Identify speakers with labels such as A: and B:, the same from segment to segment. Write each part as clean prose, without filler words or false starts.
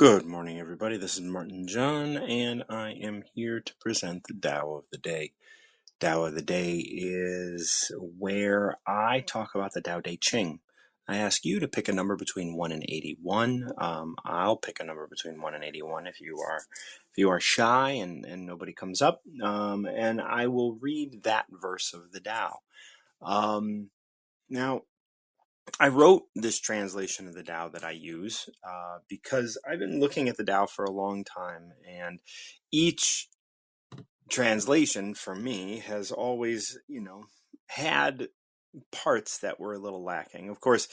A: Good morning, everybody. This is Martin John, and I am here to present the Tao of the Day. Tao of the Day is where I talk about the Tao Te Ching. I ask you to pick a number between 1 and 81. I'll pick a number between 1 and 81 if you are shy and nobody comes up. And I will read that verse of the Tao. Now, I wrote this translation of the Tao that I use because I've been looking at the Tao for a long time, and each translation for me has always, had parts that were a little lacking. Of course,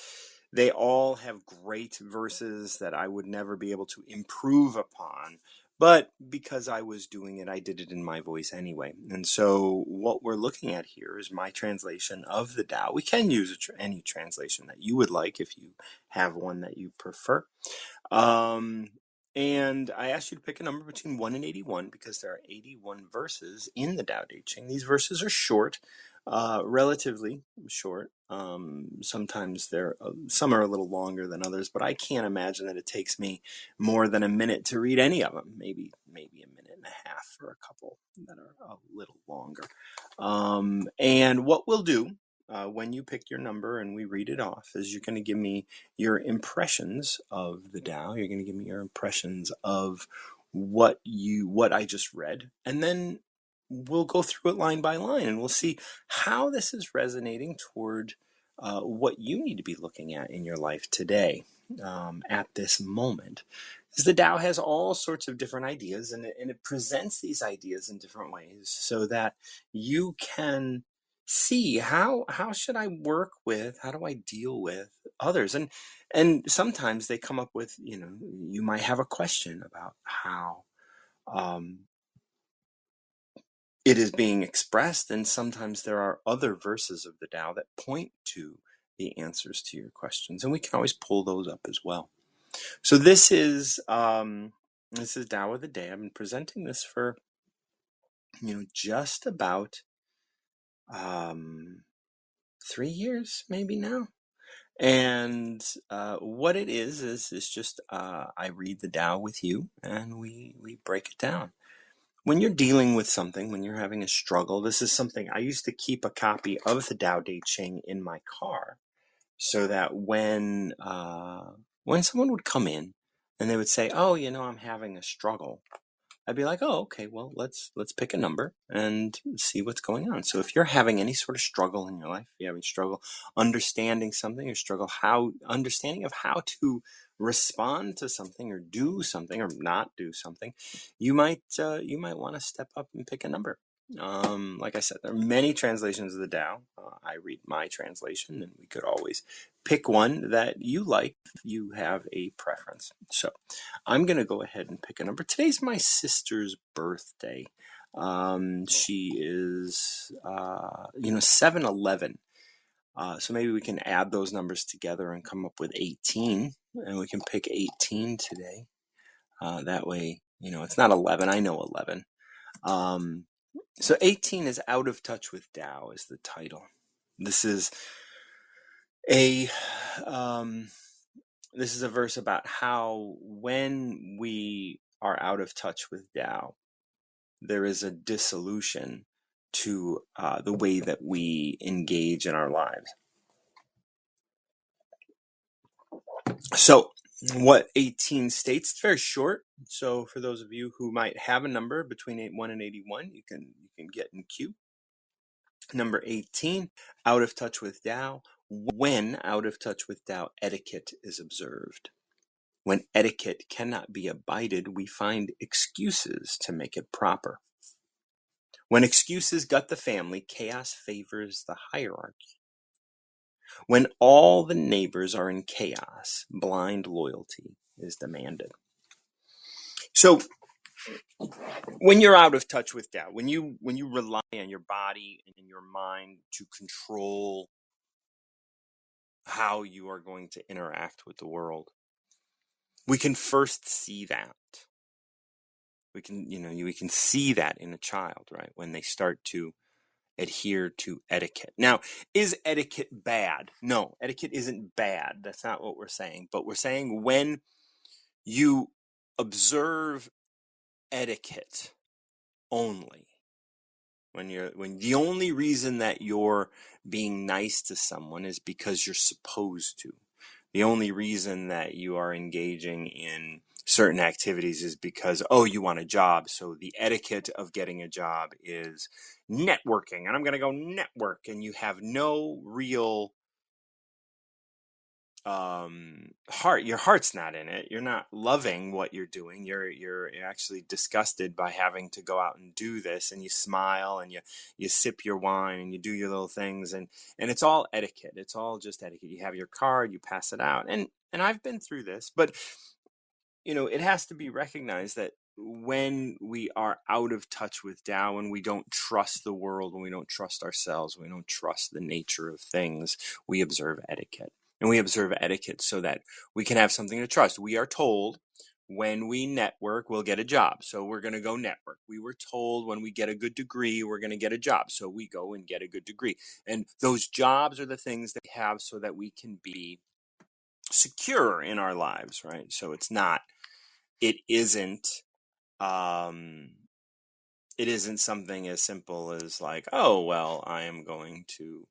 A: they all have great verses that I would never be able to improve upon. But because I was doing it, I did it in my voice anyway. And so what we're looking at here is my translation of the Tao. We can use any translation that you would like if you have one that you prefer. And I asked you to pick a number between 1 and 81 because there are 81 verses in the Tao Te Ching. These verses are short, relatively short. Sometimes some are a little longer than others, but I can't imagine that it takes me more than a minute to read any of them. Maybe a minute and a half for a couple that are a little longer. And what we'll do when you pick your number and we read it off is you're going to give me your impressions of the Tao. You're going to give me your impressions of what I just read, and then we'll go through it line by line, and we'll see how this is resonating toward what you need to be looking at in your life today, at this moment. Because the Tao has all sorts of different ideas, and it presents these ideas in different ways so that you can see how should I work with, how do I deal with others, and sometimes they come up with, you might have a question about how it is being expressed, and sometimes there are other verses of the Tao that point to the answers to your questions, and we can always pull those up as well. So this is Tao of the Day. I've been presenting this for just about 3 years maybe now. And what it is just I read the Tao with you, and we break it down. When you're dealing with something, when you're having a struggle, this is something I used to keep a copy of the Tao Te Ching in my car, so that when someone would come in and they would say, "Oh, I'm having a struggle," I'd be like, "Oh, okay, well, let's pick a number and see what's going on." So if you're having any sort of struggle in your life, if you're having struggle understanding something, or understanding of how to respond to something, or do something, or not do something, you might want to step up and pick a number. Like I said, there are many translations of the Tao. I read my translation, and we could always pick one that you like if you have a preference. So I'm going to go ahead and pick a number. Today's my sister's birthday. She is, 7/11. So maybe we can add those numbers together and come up with 18. And we can pick 18 today. That way, it's not 11. I know 11. So 18 is Out of Touch with Tao is the title. This is a verse about how when we are out of touch with Tao, there is a dissolution to the way that we engage in our lives. So what 18 states, it's very short. So for those of you who might have a number between 1 and 81, you can get in queue. Number 18, out of touch with Tao. When out of touch with Tao, etiquette is observed. When etiquette cannot be abided, we find excuses to make it proper. When excuses gut the family, chaos favors the hierarchy. When all the neighbors are in chaos, blind loyalty is demanded. So when you're out of touch with Tao, when you rely on your body and your mind to control how you are going to interact with the world, we can first see that. We can see that in a child, right? When they start to adhere to etiquette. Now, is etiquette bad? No, etiquette isn't bad. That's not what we're saying. But we're saying when you observe etiquette only when the only reason that you're being nice to someone is because you're supposed to. The only reason that you are engaging in certain activities is because, oh, you want a job. So the etiquette of getting a job is networking, and I'm going to go network, and you have no real heart. Your heart's not in it. You're not loving what you're doing. You're actually disgusted by having to go out and do this, and you smile and you sip your wine and you do your little things, and it's all etiquette. It's all just etiquette. You have your card, you pass it out, and I've been through this, but it has to be recognized that when we are out of touch with Tao, when we don't trust the world, when we don't trust ourselves, when we don't trust the nature of things, we observe etiquette. And we observe etiquette so that we can have something to trust. We are told when we network, we'll get a job. So we're going to go network. We were told when we get a good degree, we're going to get a job. So we go and get a good degree. And those jobs are the things that we have so that we can be secure in our lives, right? So it um isn't something as simple as like, oh well, I'm going to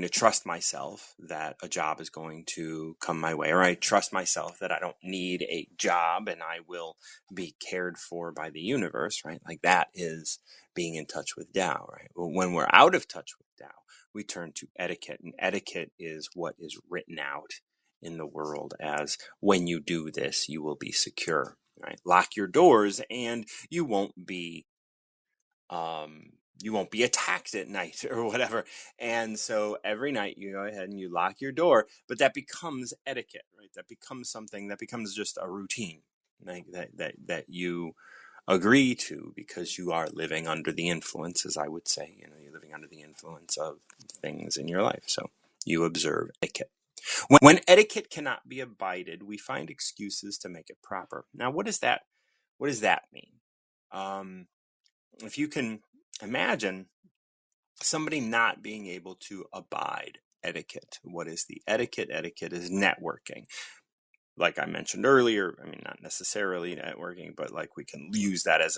A: trust myself that a job is going to come my way, or I trust myself that I don't need a job and I will be cared for by the universe, right? Like that is being in touch with Tao, right? Well, when we're out of touch with Tao, we turn to etiquette, and etiquette is what is written out in the world as when you do this, you will be secure, right? Lock your doors and you won't be attacked at night or whatever. And so every night you go ahead and you lock your door, but that becomes etiquette, right? That becomes something that becomes just a routine, like that you agree to because you are living under the influence, as I would say. You're living under the influence of things in your life. So you observe etiquette. When etiquette cannot be abided, we find excuses to make it proper. Now, what does that mean? If you can imagine somebody not being able to abide etiquette. What is the etiquette? Etiquette is networking. Like I mentioned earlier, I mean, not necessarily networking, but like we can use that as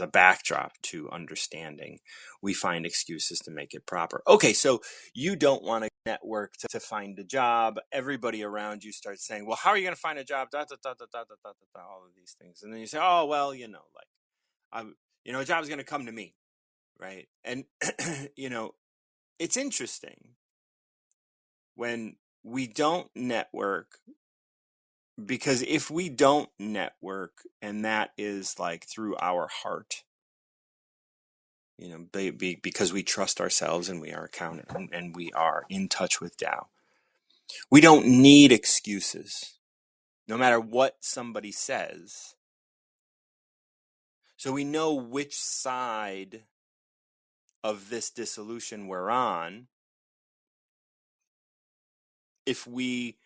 A: a backdrop to understanding. We find excuses to make it proper. Okay, so you don't want to network to find a job. Everybody around you starts saying, well, how are you going to find a job? Da, da, da, da, da, da, da, da, all of these things. And then you say, oh, well, like a job's going to come to me. Right. And, it's interesting when we don't network, because if we don't network, and that is like through our heart, because we trust ourselves and we are accountable and we are in touch with Tao, we don't need excuses, no matter what somebody says. So we know which side of this dissolution we're on if we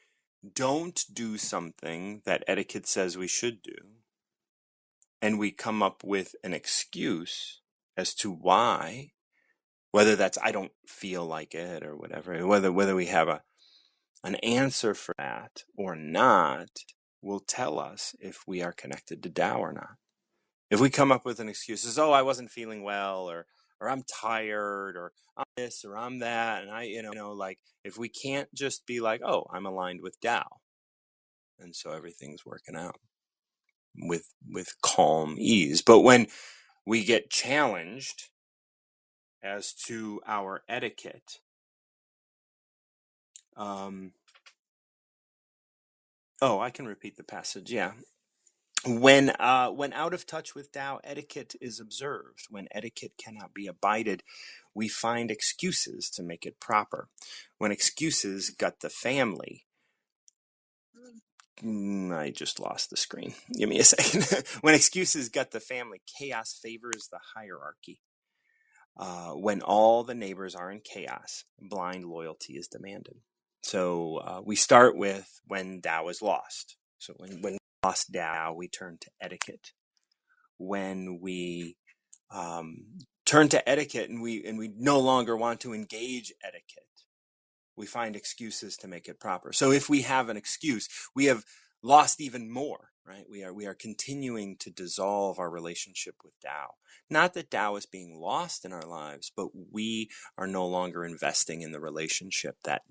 A: don't do something that etiquette says we should do, and we come up with an excuse as to why, whether that's I don't feel like it or whatever, whether we have an answer for that or not, will tell us if we are connected to Tao or not. If we come up with an excuse as, oh, I wasn't feeling well, or I'm tired, or I'm this, or I'm that, and like if we can't just be like, oh, I'm aligned with Tao, and so everything's working out with calm ease. But when we get challenged as to our etiquette, I can repeat the passage. Yeah. When out of touch with Tao, etiquette is observed. When etiquette cannot be abided, we find excuses to make it proper. When excuses gut the family, I just lost the screen. Give me a second. When excuses gut the family, chaos favors the hierarchy. When all the neighbors are in chaos, blind loyalty is demanded. So we start with when Tao is lost. So when we lost Tao, we turn to etiquette. When we turn to etiquette and we no longer want to engage etiquette, we find excuses to make it proper. So if we have an excuse, we have lost even more, right? We are continuing to dissolve our relationship with Tao. Not that Tao is being lost in our lives, but we are no longer investing in the relationship that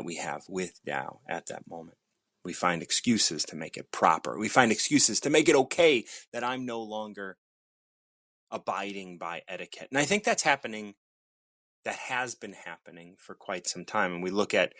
A: we have with Tao at that moment. We find excuses to make it proper. We find excuses to make it okay that I'm no longer abiding by etiquette. And I think that has been happening for quite some time. And we look at,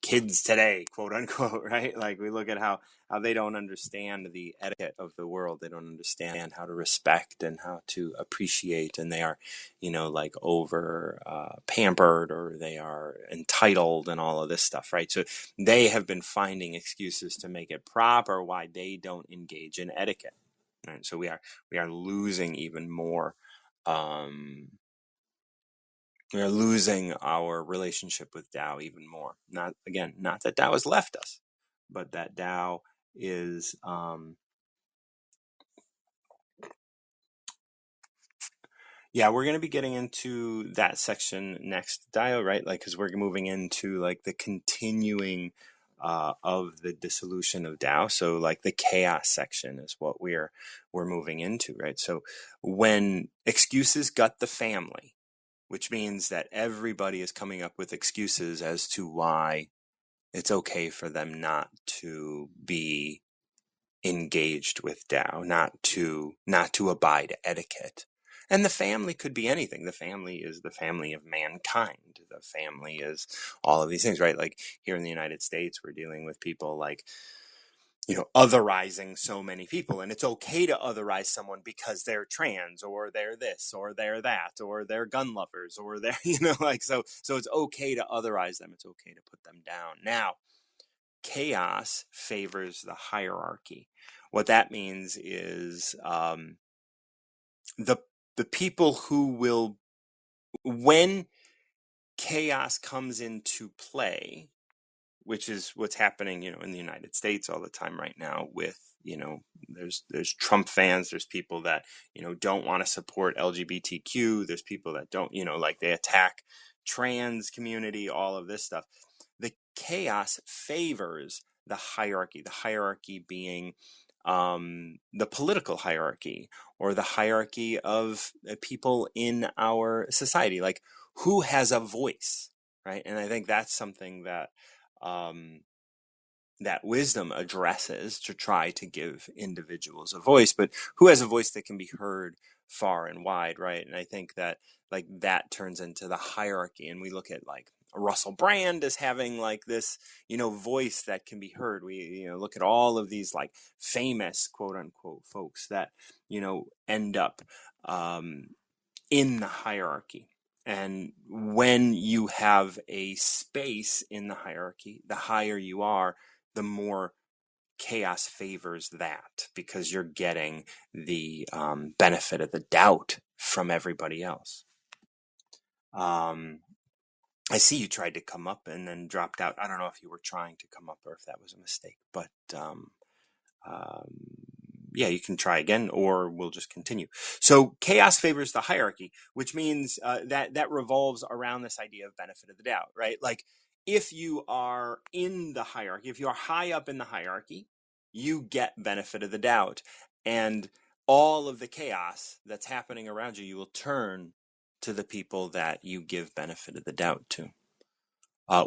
A: kids today, quote unquote, right? Like we look at how they don't understand the etiquette of the world. They don't understand how to respect and how to appreciate. And they are, like over pampered, or they are entitled and all of this stuff, right? So they have been finding excuses to make it proper why they don't engage in etiquette. Right? So we are losing even more. We are losing our relationship with Tao even more. Not that Tao has left us, but that Tao is, we're going to be getting into that section next, Dio, right? Like, because we're moving into like the continuing of the dissolution of Tao. So like the chaos section is what we're moving into, right? So when excuses gut the family, which means that everybody is coming up with excuses as to why it's okay for them not to be engaged with Tao, not to abide etiquette. And the family could be anything. The family is the family of mankind. The family is all of these things, right? Like here in the United States, we're dealing with people like, otherizing so many people, and it's okay to otherize someone because they're trans, or they're this, or they're that, or they're gun lovers, or they're, so it's okay to otherize them. It's okay to put them down. Now, chaos favors the hierarchy. What that means is the people who will, when chaos comes into play, which is what's happening, in the United States all the time right now with, there's Trump fans, there's people that, don't want to support LGBTQ, there's people that don't, like they attack trans community, all of this stuff. The chaos favors the hierarchy being the political hierarchy, or the hierarchy of people in our society, like who has a voice, right? And I think that's something that that wisdom addresses, to try to give individuals a voice, but who has a voice that can be heard far and wide, right? And I think that like that turns into the hierarchy, and we look at like Russell Brand as having like this, voice that can be heard. We, look at all of these like famous quote unquote folks that, end up in the hierarchy. And when you have a space in the hierarchy, the higher you are, the more chaos favors that, because you're getting the benefit of the doubt from everybody else. I see you tried to come up and then dropped out. I don't know if you were trying to come up or if that was a mistake, but you can try again, or we'll just continue. So chaos favors the hierarchy, which means that revolves around this idea of benefit of the doubt, right? Like if you are in the hierarchy, if you are high up in the hierarchy, you get benefit of the doubt. And all of the chaos that's happening around you, you will turn to the people that you give benefit of the doubt to.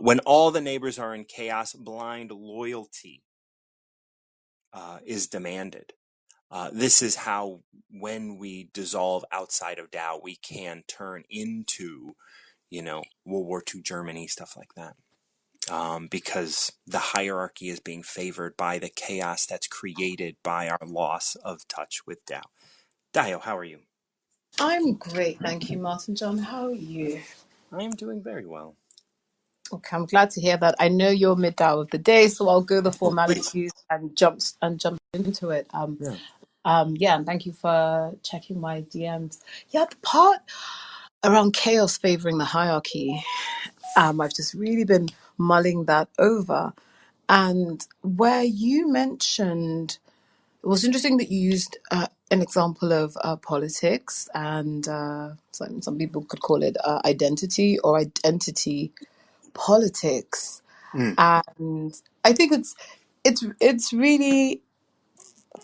A: When all the neighbors are in chaos, blind loyalty is demanded. This is how, when we dissolve outside of Tao, we can turn into, World War II Germany, stuff like that. Because the hierarchy is being favored by the chaos that's created by our loss of touch with Tao. Dio, how are you?
B: I'm great, thank you, Martin John. How are you?
A: I am doing very well.
B: Okay, I'm glad to hear that. I know you're mid-hour of the day, so I'll go the
A: Oh, please.
B: formalities and jump into it.
A: Yeah.
B: And thank you for checking my DMs. Yeah, the part around chaos favoring the hierarchy, I've just really been mulling that over. And where you mentioned, it was interesting that you used an example of politics, and some people could call it identity or identity politics.
A: Mm.
B: And I think it's really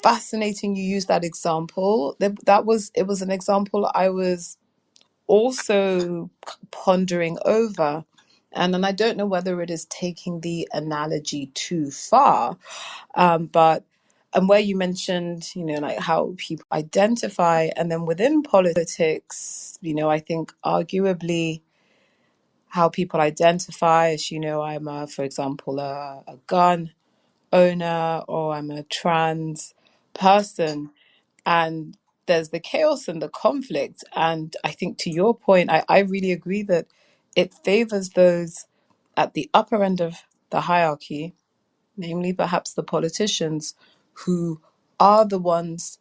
B: fascinating you use that example. It was an example I was also pondering over. And then I don't know whether it is taking the analogy too far, but and where you mentioned, like how people identify, and then within politics, I think arguably how people identify is, I'm for example, a gun owner, or I'm a trans person, and there's the chaos and the conflict. And I think to your point, I really agree that it favors those at the upper end of the hierarchy, namely perhaps the politicians, who are the ones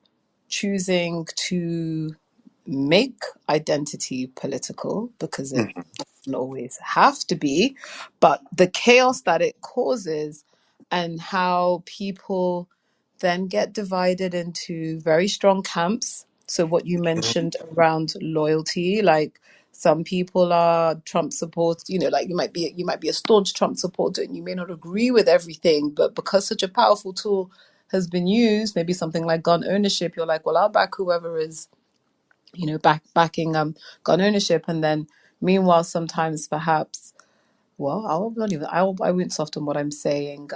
B: choosing to make identity political, because it
A: Mhm.
B: doesn't always have to be, but the chaos that it causes, and how people then get divided into very strong camps. So what you mentioned around loyalty, like some people are Trump support, like you might be a staunch Trump supporter and you may not agree with everything, but because such a powerful tool has been used, maybe something like gun ownership, you're like, well, I'll back whoever is, backing gun ownership. And then meanwhile, sometimes perhaps, well, I won't soften what I'm saying.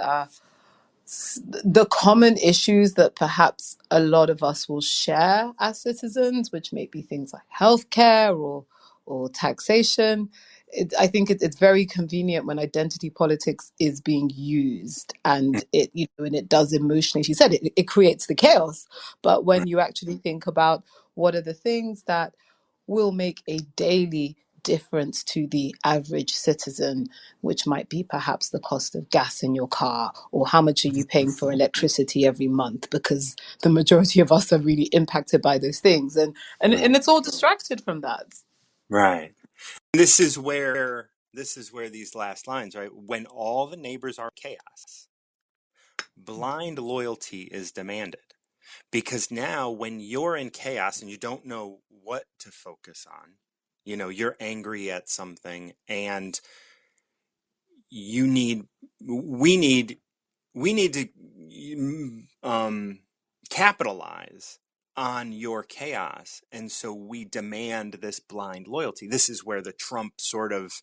B: The common issues that perhaps a lot of us will share as citizens, which may be things like healthcare or taxation. I think it's very convenient when identity politics is being used, and it does emotionally. She said it creates the chaos. But when you actually think about what are the things that will make a daily difference to the average citizen, which might be perhaps the cost of gas in your car, or how much are you paying for electricity every month, because the majority of us are really impacted by those things, and
A: Right.
B: it's all distracted from that.
A: Right. This is where these last lines, right? When all the neighbors are chaos, blind loyalty is demanded. Because now when you're in chaos and you don't know what to focus on, you're angry at something, and you need we need we need to capitalize on your chaos, and so we demand this blind loyalty. This is where the Trump sort of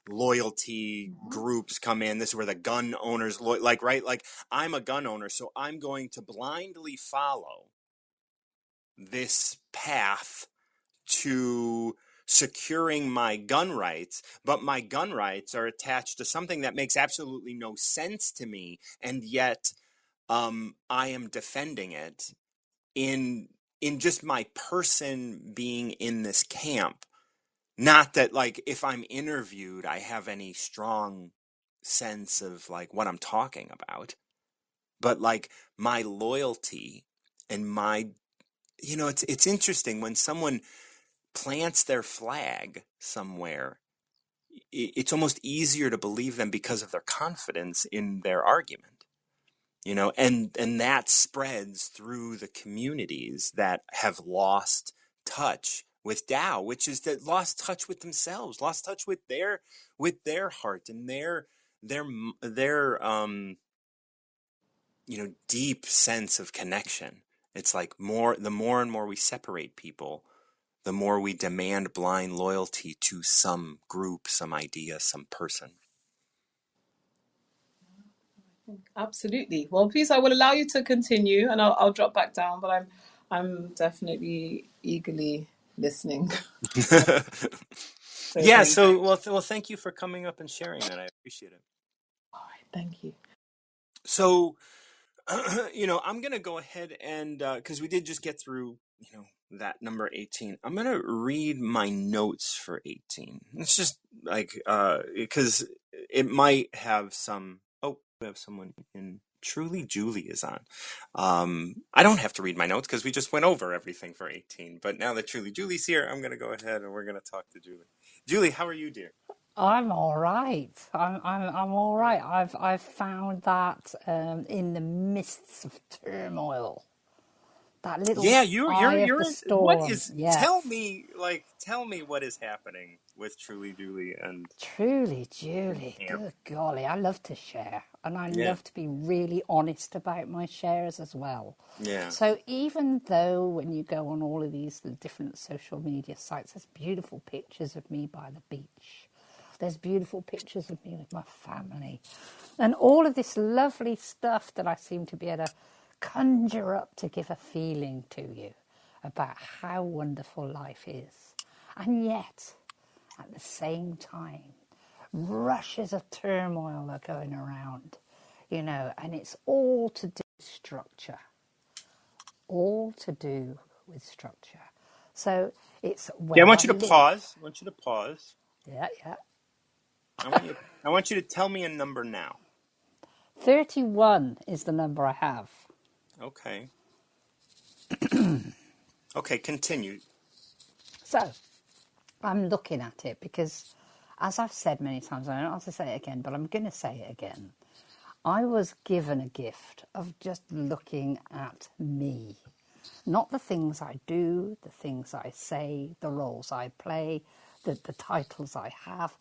A: loyalty groups come in. This is where the gun owners like, right, like, I'm a gun owner, so I'm going to blindly follow this path to securing my gun rights, but my gun rights are attached to something that makes absolutely no sense to me, and yet I am defending it in just my person being in this camp. Not that, like, if I'm interviewed, I have any strong sense of like what I'm talking about, but like my loyalty and my, it's interesting when someone plants their flag somewhere, it's almost easier to believe them because of their confidence in their argument, and that spreads through the communities that have lost touch with Tao, which is that lost touch with themselves, lost touch with their heart and their deep sense of connection. It's like the more and more we separate people, the more we demand blind loyalty to some group, some idea, some person.
B: Absolutely. Well, please, I will allow you to continue, and I'll drop back down. But I'm definitely eagerly listening. So
A: Yeah,
B: thank you.
A: so well, thank you for coming up and sharing that. I appreciate it.
B: All right, thank you.
A: So, I'm going to go ahead and, because we did just get through, that number 18, I'm going to read my notes for 18. It's just like, because it might have some, oh, we have someone in. Truly Julie is on. I don't have to read my notes because we just went over everything for 18. But now that Truly Julie's here, I'm going to go ahead and we're going to talk to Julie. Julie, how are you, dear?
C: I'm all right. I'm all right. I've found that in the midst of turmoil, That little
A: Yeah,
C: eye of the
A: what
C: storm.
A: is,
C: Yes.
A: tell me what is happening with Truly Julie
C: Truly,
A: and
C: Julie,
A: Camp.
C: good golly, I love to share, and I
A: Yeah.
C: love to be really honest about my shares as well.
A: Yeah.
C: So even though when you go on all of these different social media sites, there's beautiful pictures of me by the beach. There's beautiful pictures of me with my family. And all of this lovely stuff that I seem to be able to conjure up to give a feeling to you about how wonderful life is. And yet, at the same time, rushes of turmoil are going around, and it's all to do with structure. All to do with structure. So it's
A: Yeah, I
C: where
A: want
C: I
A: you to
C: live.
A: pause. I want you to pause.
C: Yeah, yeah.
A: I want you to tell me a number now.
C: 31 is the number I have.
A: Okay. Okay, continue.
C: So I'm looking at it because, as I've said many times, I don't have to say it again, but I'm going to say it again. I was given a gift of just looking at me. Not the things I do, the things I say, the roles I play, the titles I have,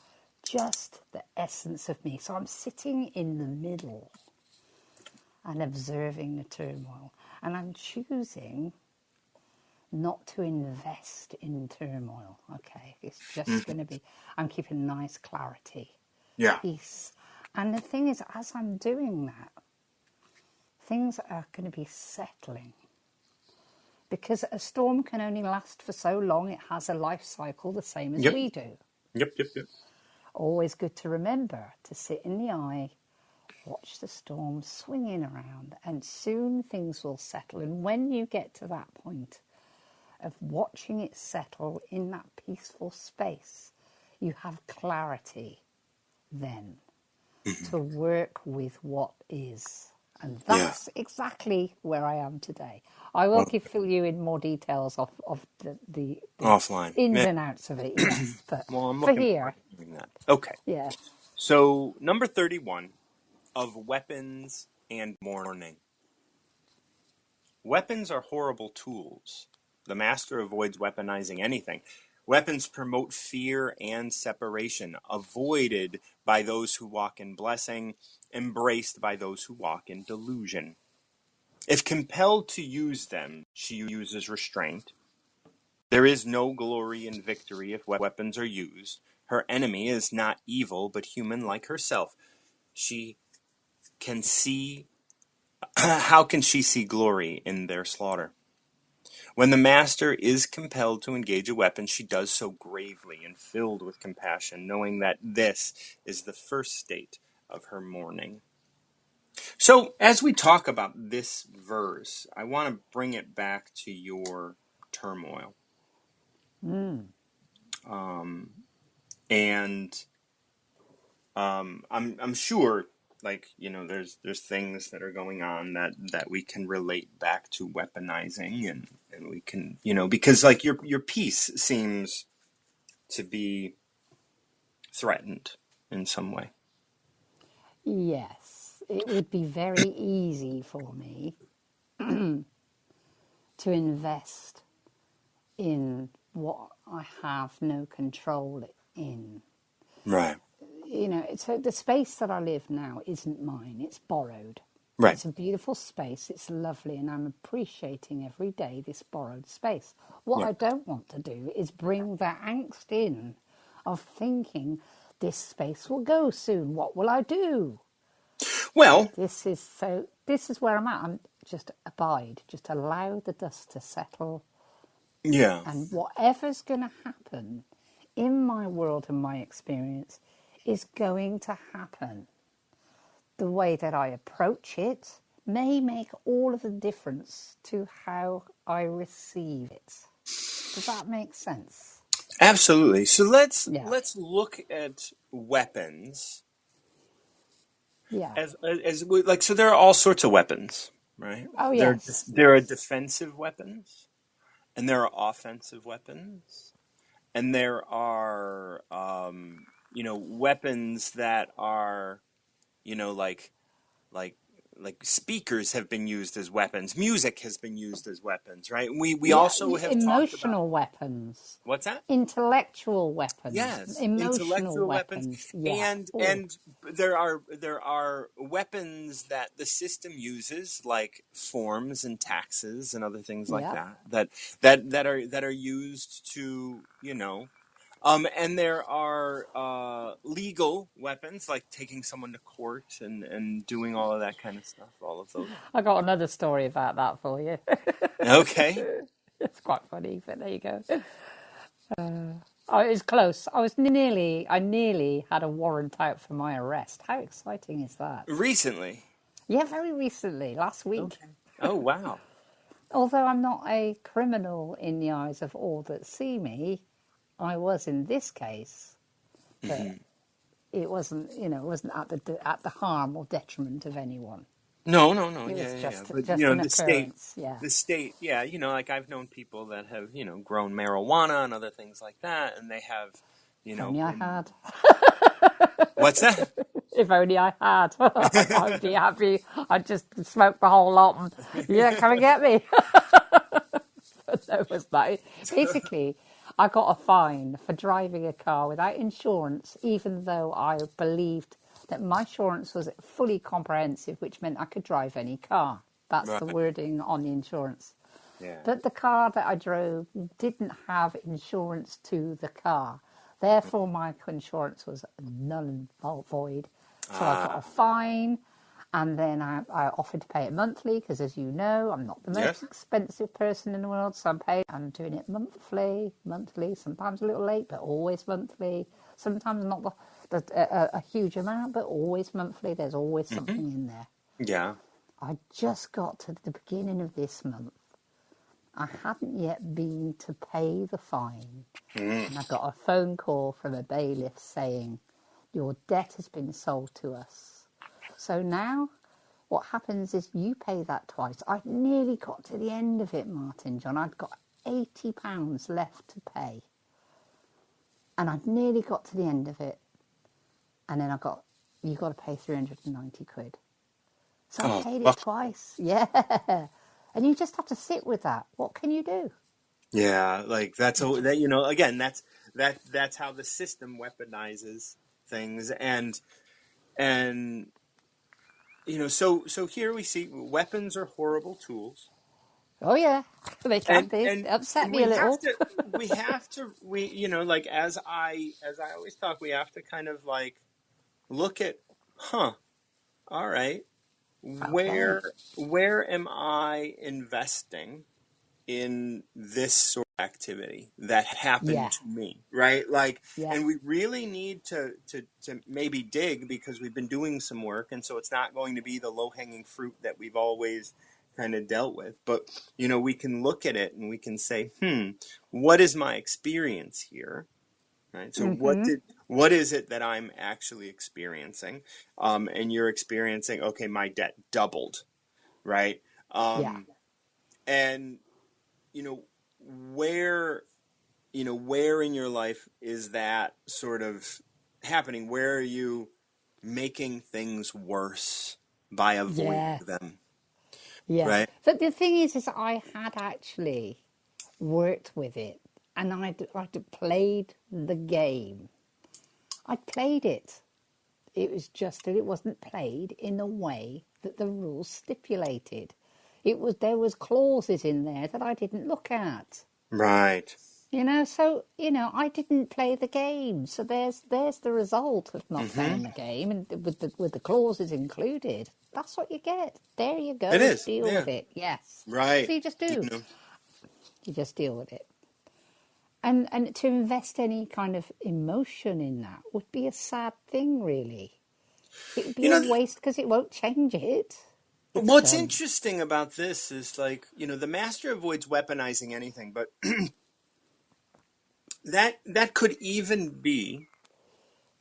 C: just the essence of me. So I'm sitting in the middle and observing the turmoil. And I'm choosing not to invest in turmoil. Okay, it's just going to be, I'm keeping nice clarity,
A: Yeah.
C: peace. And the thing is, as I'm doing that, things are going to be settling. Because a storm can only last for so long, it has a life cycle the same as
A: Yep.
C: we do.
A: Yep.
C: Always good to remember to sit in the eye, watch the storm swinging around, and soon things will settle. And when you get to that point of watching it settle in that peaceful space, you have clarity then to work with what is. And
A: Yeah.
C: that's exactly where I am today. I will fill you in more details of the
A: Offline.
C: ins
A: Yeah.
C: and outs of it, yes. But
A: Well, I'm
C: for
A: looking forward
C: here,
A: to doing that. Okay.
C: yeah.
A: So, number 31 of Weapons and Mourning. Weapons are horrible tools. The master avoids weaponizing anything. Weapons promote fear and separation, avoided by those who walk in blessing, embraced by those who walk in delusion. If compelled to use them, she uses restraint. There is no glory in victory if weapons are used. Her enemy is not evil, but human like herself. She can see, how can she see glory in their slaughter? When the master is compelled to engage a weapon, she does so gravely and filled with compassion, knowing that this is the first state of her mourning. So, as we talk about this verse, I want to bring it back to your turmoil. And I'm sure, like, there's things that are going on that we can relate back to weaponizing, and we can, because like your peace seems to be threatened in some way.
C: Yes, it would be very easy for me to invest in what I have no control in.
A: Right.
C: So the space that I live now isn't mine, it's borrowed.
A: Right.
C: It's a beautiful space, it's lovely, and I'm appreciating every day this borrowed space. What
A: Yeah.
C: I don't want to do is bring that angst in of thinking this space will go soon. What will I do?
A: Well,
C: This is where I'm at. I'm just abide, just allow the dust to settle,
A: yeah.
C: and whatever's going to happen in my world and my experience is going to happen. The way that I approach it may make all of the difference to how I receive it. Does that make sense?
A: Absolutely. So
C: Yeah.
A: let's look at weapons
C: Yeah.
A: like, so there are all sorts of weapons, right?
C: Oh,
A: There
C: yes.
A: there are
C: Yes.
A: defensive weapons, and there are offensive weapons, and there are weapons that are, like like speakers have been used as weapons. Music has been used as weapons, right? We
C: Yeah,
A: also have talked about
C: emotional weapons,
A: what's that?
C: intellectual weapons,
A: Yes,
C: emotional
A: intellectual weapons,
C: weapons. Yeah.
A: and
C: Oh,
A: and there are weapons that the system uses, like forms and taxes and other things like
C: yeah.
A: that are used to, and there are legal weapons like taking someone to court and doing all of that kind of stuff. All of those.
C: I got another story about that for you.
A: Okay.
C: It's quite funny, but there you go. Oh, it was close. I nearly had a warrant out for my arrest. How exciting is that?
A: Recently.
C: Yeah, very recently, last week.
A: Okay. Oh wow.
C: Although I'm not a criminal in the eyes of all that see me, I was in this case, but it wasn't, it wasn't at the harm or detriment of anyone.
A: No, no, no.
C: It
A: Yeah,
C: was
A: yeah, yeah.
C: just
A: But
C: just an
A: the state,
C: occurrence. Yeah.
A: yeah. Like I've known people that have, grown marijuana and other things like that, and they have,
C: If only I
A: been.
C: had.
A: What's that?
C: If only I had. I'd be happy. I'd just smoke the whole lot and, yeah, come and get me. But no, it was that. Basically, I got a fine for driving a car without insurance, even though I believed that my insurance was fully comprehensive, which meant I could drive any car. That's the
A: Right.
C: wording on the insurance.
A: Yeah.
C: But the car that I drove didn't have insurance to the car. Therefore, my insurance was null and void. So I got a
A: Ah.
C: fine, and then I offered to pay it monthly because, as you know, I'm not the most
A: Yes.
C: expensive person in the world. So I'm doing it monthly, sometimes a little late, but always monthly. Sometimes not a huge amount, but always monthly. There's always something in there.
A: Yeah.
C: I just got to the beginning of this month. I hadn't yet been to pay the fine, and I got a phone call from a bailiff saying, your debt has been sold to us. So now what happens is you pay that twice. I nearly got to the end of it, Martin John. I'd got £80 left to pay. And I'd nearly got to the end of it. And then you got to pay 390 quid. So I
A: Oh,
C: paid it
A: fuck.
C: twice. Yeah. And you just have to sit with that. What can you do?
A: Yeah. Like again, that's how the system weaponizes things, and so here we see weapons are horrible tools.
C: Oh, yeah, they can
A: and
C: be.
A: and
C: They upset
A: and
C: me a little.
A: as I always talk, we have to kind of like look at, all right,
C: Okay.
A: where am I investing in this sort of activity that happened
C: Yeah,
A: to me, right? Like,
C: yeah.
A: and we really need to maybe dig, because we've been doing some work, and so it's not going to be the low-hanging fruit that we've always kind of dealt with. But, we can look at it and we can say, what is my experience here? Right? So what is it that I'm actually experiencing? And you're experiencing, okay, my debt doubled, right?
C: Yeah,
A: And you know where where in your life is that sort of happening? Where are you making things worse by avoiding
C: yeah,
A: them,
C: yeah.
A: right?
C: But the thing is I had actually worked with it, and I'd played the game. I'd played it. It was just that it wasn't played in the way that the rules stipulated. There was clauses in there that I didn't look at.
A: Right.
C: So I didn't play the game. So there's the result of not
A: Mm-hmm.
C: playing the game, and with the clauses included. That's what you get. There you
A: It
C: go.
A: is,
C: Deal
A: yeah.
C: with it. Yes.
A: Right.
C: So you just
A: you
C: do.
A: know
C: You just deal with it. And to invest any kind of emotion in that would be a sad thing, really. It would be
A: you
C: a
A: know
C: waste because it won't change it. It's
A: what's
C: done.
A: interesting about this is, like, the master avoids weaponizing anything, but that could even be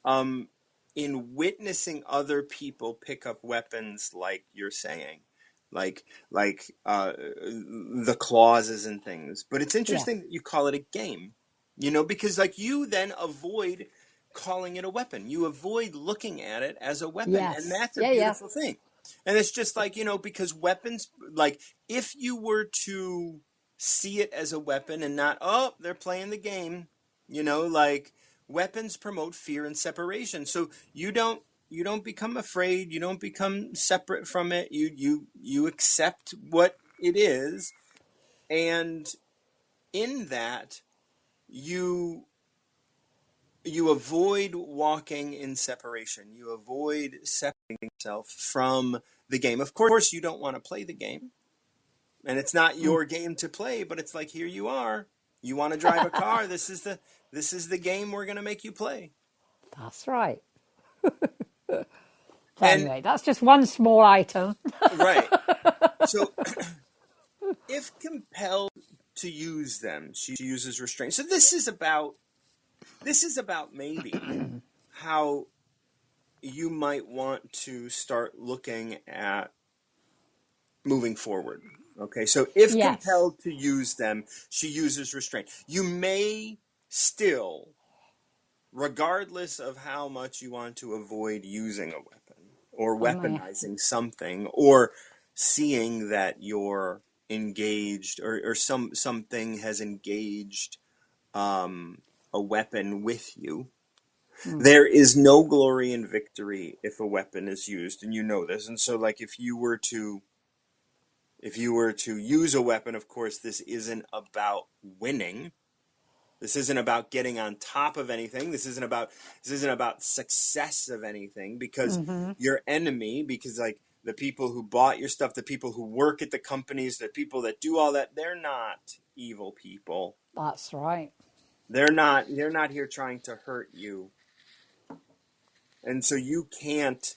A: in witnessing other people pick up weapons, like you're saying, like the clauses and things. But it's
C: Yeah.
A: interesting that you call it a game, because like you then avoid calling it a weapon. You avoid looking at it as a weapon, and
C: Yes.
A: that's a
C: Yeah, yeah.
A: beautiful thing. And it's just like, because weapons, like, if you were to see it as a weapon and not, oh, they're playing the game, like, weapons promote fear and separation. So you don't become afraid, you don't become separate from it. You accept what it is, and in that you you avoid walking in separation. You avoid separating yourself from the game. Of course, you don't want to play the game, and it's not your game to play, but it's like, here you are. You want to drive a car. This is the game we're going to make you play.
C: That's right. So
A: And
C: anyway, that's just one small item.
A: right. So if compelled to use them, she uses restraint. So this is about maybe how you might want to start looking at moving forward. Okay, so if
C: Yes.
A: compelled to use them, she uses restraint. You may still, regardless of how much you want to avoid using a weapon or
C: I may.
A: weaponizing something, or seeing that you're engaged, or something has engaged a weapon with you. There is no glory in victory if a weapon is used, and you know this. And so, like, if you were to use a weapon, of course, this isn't about winning. This isn't about getting on top of anything. This isn't about success of anything, because your enemy, because, like, the people who bought your stuff, the people who work at the companies, the people that do all that, they're not evil people.
C: That's right.
A: They're not here trying to hurt you. And so you can't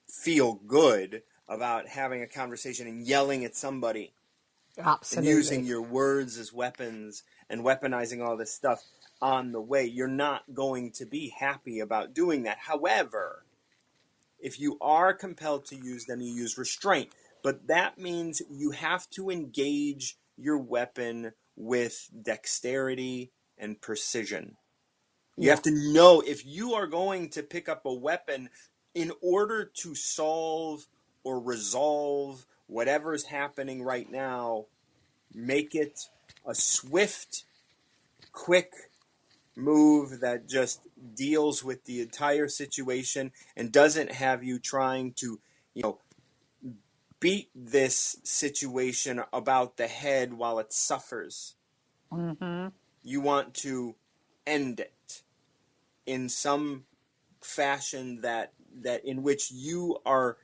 A: feel good about having a conversation and yelling at somebody and using
C: Absolutely.
A: your words as weapons and weaponizing all this stuff on the way. You're not going to be happy about doing that. However, if you are compelled to use them, you use restraint. But that means you have to engage your weapon with dexterity and precision. You
C: Yeah.
A: have to know, if you are going to pick up a weapon in order to solve or resolve whatever's happening right now, make it a swift, quick move that just deals with the entire situation and doesn't have you trying to, beat this situation about the head while it suffers. You want to end it in some fashion that in which you are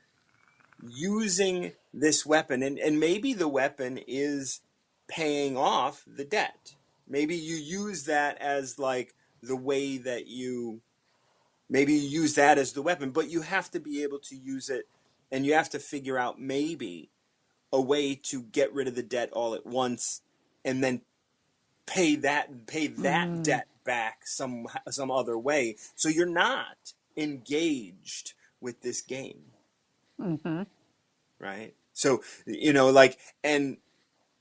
A: using this weapon, and maybe the weapon is paying off the debt. Maybe you use that as, like, the way that maybe you use that as the weapon, but you have to be able to use it, and you have to figure out maybe a way to get rid of the debt all at once, and then pay that debt back some other way, so you're not engaged with this game. Right? So, like, and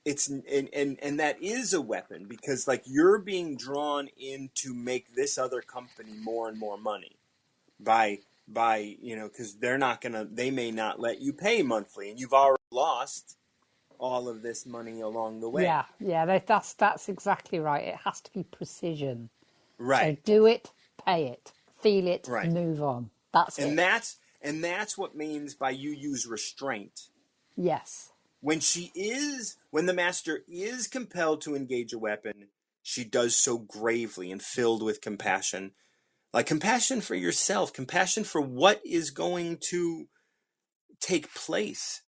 A: it's and that is a weapon, because, like, you're being drawn in to make this other company more and more money by because they may not let you pay monthly, and you've already lost all of this money along the way.
C: Yeah. Yeah. That's exactly right. It has to be precision. So
A: Right.
C: do it, pay it, feel it,
A: Right.
C: move on. That's
A: And
C: it.
A: that's what means by you use restraint.
C: Yes.
A: When the master is compelled to engage a weapon, she does so gravely and filled with compassion. Like, compassion for yourself, compassion for what is going to take place,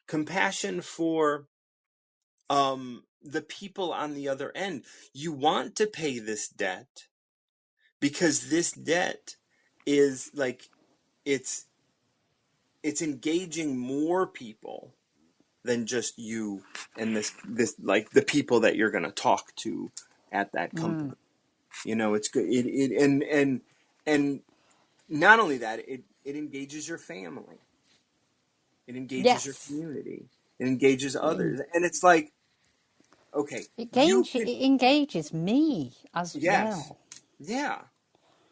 A: compassion for the people on the other end. You want to pay this debt, because this debt is, like, it's engaging more people than just you and this like the people that you're going to talk to at that company. It's good. And not only that, it engages your family. It engages your
C: Yes.
A: community. It engages others. And it's like, okay,
C: It
A: you
C: gains. It
A: could,
C: engages me as
A: yes.
C: well.
A: Yeah.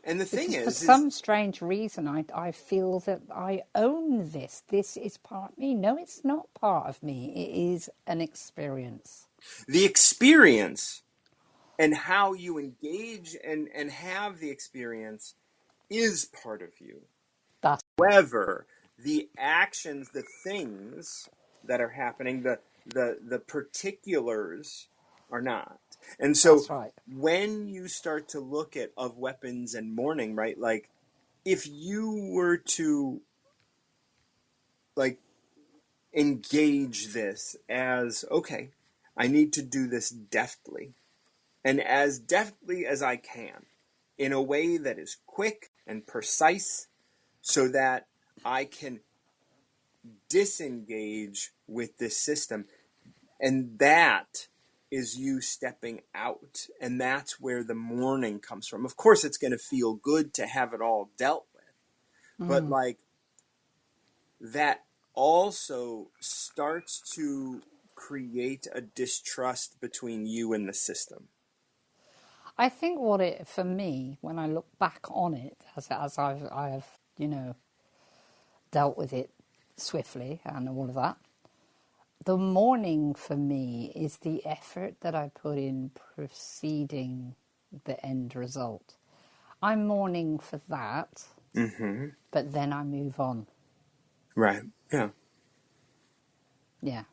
A: And the thing
C: Because for
A: is,
C: some strange reason, I feel that I own this. This is part of me. No, it's not part of me. It is an experience.
A: the experience and how you engage and have the experience is part of you.
C: That's
A: However, the actions, the things that are happening, the particulars are not. And so
C: that's right.
A: when you start to look at of weapons and mourning, right? Like if you were to like engage this as, okay, I need to do this deftly and as deftly as I can in a way that is quick and precise so that I can disengage with this system. And that is you stepping out. And that's where the mourning comes from. Of course, it's going to feel good to have it all dealt with. But like that also starts to create a distrust between you and the system.
C: I think what it, for me, when I look back on it, as I've dealt with it swiftly and all of that, the mourning for me is the effort that I put in preceding the end result. I'm mourning for that, but then I move on.
A: Right. Yeah.
C: Yeah.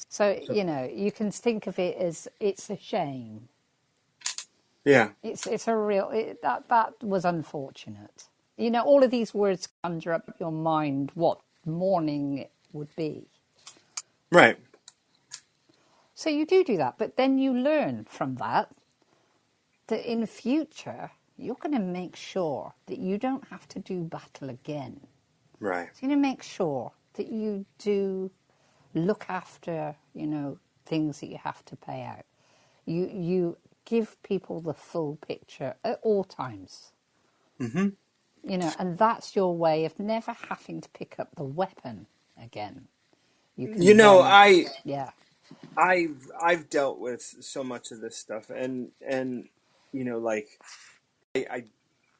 C: So, you can think of it as it's a shame.
A: Yeah.
C: It's a real, that was unfortunate. All of these words conjure up in your mind what mourning would be.
A: Right.
C: So you do that, but then you learn from that in future, you're going to make sure that you don't have to do battle again.
A: Right.
C: So you're going to make sure that you do look after, things that you have to pay out. You give people the full picture at all times.
A: Mm-hmm.
C: And that's your way of never having to pick up the weapon again. You can yeah.
A: I've dealt with so much of this stuff, and like I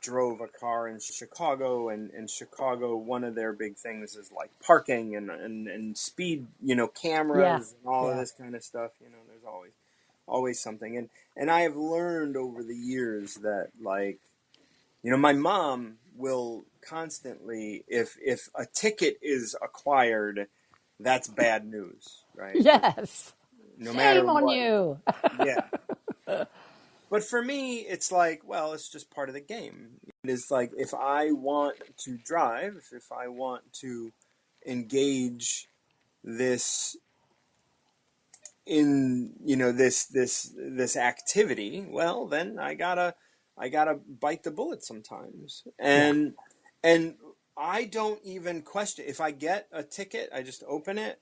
A: drove a car in Chicago, and in Chicago, one of their big things is like parking and speed,
C: Yeah.
A: cameras and all of
C: Yeah.
A: this kind of stuff. There's always something, and I have learned over the years that like, my mom will constantly, if a ticket is acquired, that's bad news, right?
C: Yes.
A: No matter
C: Shame on
A: what.
C: you.
A: Yeah. But for me, it's like, well, it's just part of the game. It is like if I want to drive, if I want to engage this in, this activity, well, then I gotta bite the bullet sometimes.
C: Yeah.
A: And I don't even question if I get a ticket, I just open it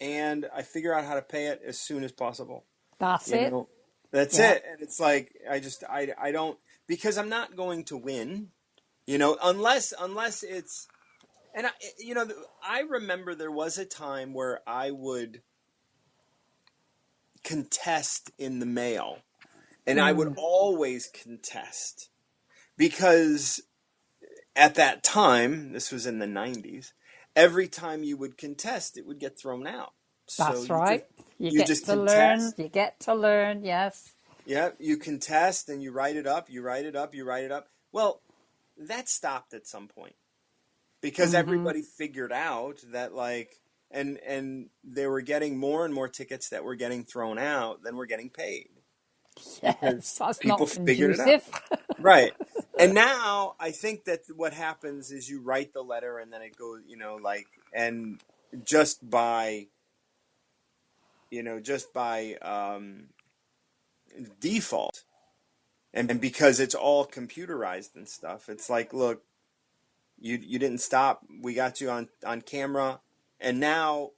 A: and I figure out how to pay it as soon as possible.
C: That's it.
A: That's
C: Yeah.
A: it. And it's like, I don't, because I'm not going to win, unless it's, and I remember there was a time where I would contest in the mail, and I would always contest because at that time, this was in the 90s, every time you would contest, it would get thrown out. So
C: That's right.
A: you just
C: Learn.
A: contest.
C: You get to learn. Yes.
A: Yeah, you contest and you write it up, you write it up, you write it up. Well, that stopped at some point because everybody figured out that like, and they were getting more and more tickets that were getting thrown out than were getting paid.
C: Yes. That's
A: People
C: not
A: figured it out.
C: conducive.
A: Right. And now I think that what happens is you write the letter and then it goes, and just by, default, and because it's all computerized and stuff, it's like, look, you didn't stop, we got you on camera, and now,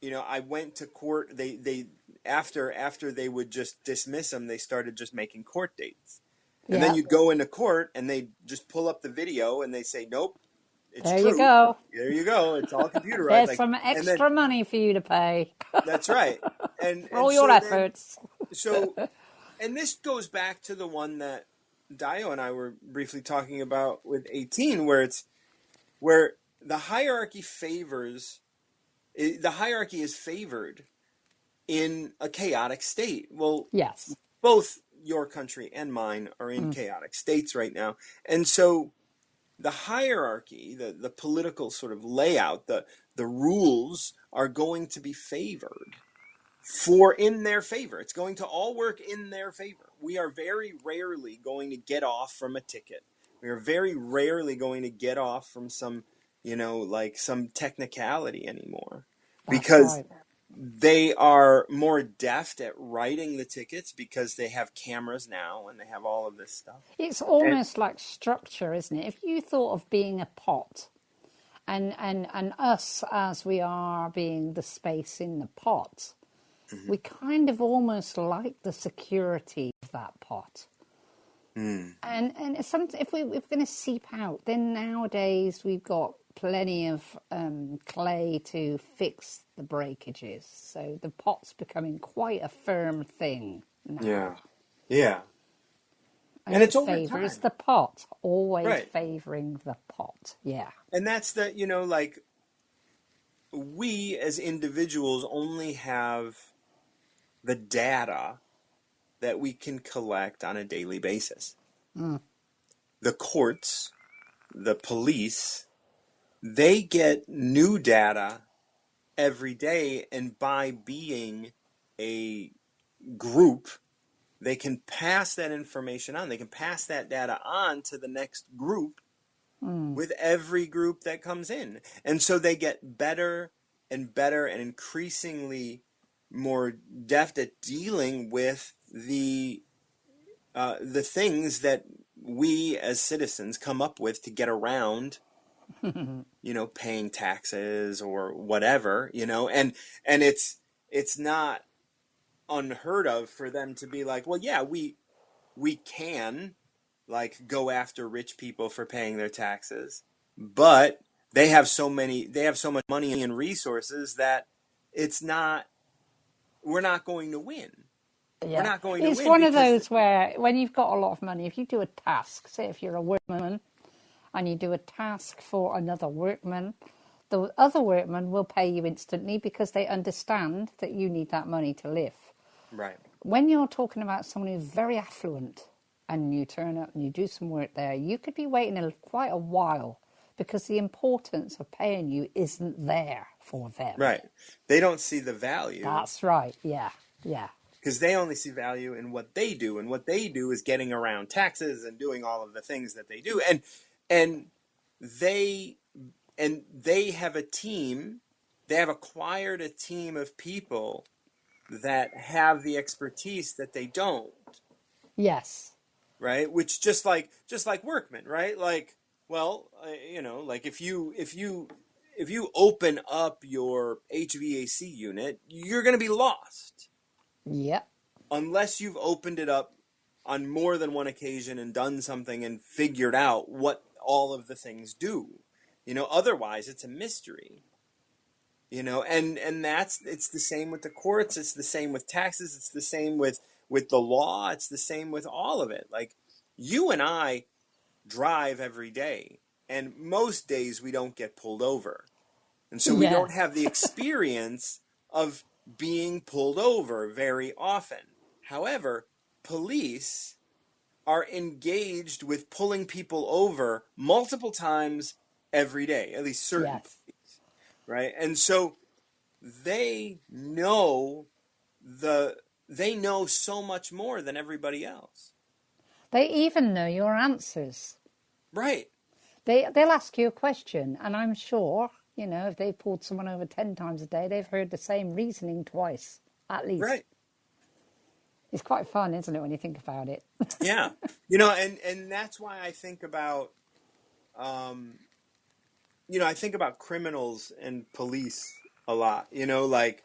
A: I went to court. They after they would just dismiss them, they started just making court dates, and then
C: Yeah.
A: you'd go into court and they just pull up the video and they say, nope, it's
C: There
A: true.
C: you go.
A: There you go. It's all computerized.
C: There's
A: Like,
C: some
A: and then
C: extra money for you to pay
A: that's right, and
C: for all
A: so
C: your
A: then
C: efforts.
A: so. And this goes back to the one that Dio and I were briefly talking about with 18, where the hierarchy is favored in a chaotic state. Well,
C: Yes.
A: both your country and mine are in chaotic states right now. And so the hierarchy, the political sort of layout, the rules are going to be favored in their favor. It's going to all work in their favor. We are very rarely going to get off from a ticket. We are very rarely going to get off from some, like some technicality anymore,
C: That's
A: because
C: right.
A: they are more deft at writing the tickets because they have cameras now and they have all of this stuff.
C: It's
A: And
C: almost like structure, isn't it? If you thought of being a pot and us as we are being the space in the pot, we kind of almost like the security of that pot. And it's if we're going to seep out, then nowadays we've got plenty of clay to fix the breakages. So the pot's becoming quite a firm thing now.
A: yeah.
C: And
A: And
C: it
A: it's over
C: favours
A: time.
C: the pot, always
A: Right.
C: favouring the pot. Yeah.
A: And that's like we as individuals only have the data that we can collect on a daily basis. The courts, the police, they get new data every day, and by being a group, they can pass that information on. They can pass that data on to the next group with every group that comes in. And so they get better and better and increasingly more deft at dealing with the things that we as citizens come up with to get around, paying taxes or whatever, and it's not unheard of for them to be like, well, yeah, we can like go after rich people for paying their taxes, but they have so much money and resources that we're not going to win. We're
C: Yeah.
A: not going to
C: It's
A: win
C: one of
A: because
C: those where when you've got a lot of money, if you do a task, say if you're a workman and you do a task for another workman, the other workman will pay you instantly because they understand that you need that money to live.
A: right.
C: When you're talking about someone who's very affluent and you turn up and you do some work there, you could be waiting quite a while because the importance of paying you isn't there for them.
A: Right. They don't see the value
C: That's right. Yeah. Yeah.
A: because they only see value in what they do, and what they do is getting around taxes and doing all of the things that they do. And they they have a team, they have acquired a team of people that have the expertise that they don't,
C: Yes.
A: right? Which just like workmen, right? Like, well, like if you open up your HVAC unit, you're going to be lost
C: Yep.
A: unless you've opened it up on more than one occasion and done something and figured out what all of the things do. Otherwise it's a mystery. And it's the same with the courts, it's the same with taxes, it's the same with the law, it's the same with all of it. Like, you and I drive every day, and most days we don't get pulled over. And so we
C: Yeah.
A: don't have the experience of being pulled over very often. However, police are engaged with pulling people over multiple times every day, at least certain
C: Yes.
A: police, right? And so they know so much more than everybody else.
C: They even know your answers.
A: Right.
C: They'll ask you a question, and I'm sure, if they pulled someone over 10 times a day, they've heard the same reasoning twice, at least.
A: Right.
C: It's quite fun, isn't it, when you think about it?
A: Yeah. And that's why I think about, I think about criminals and police a lot, like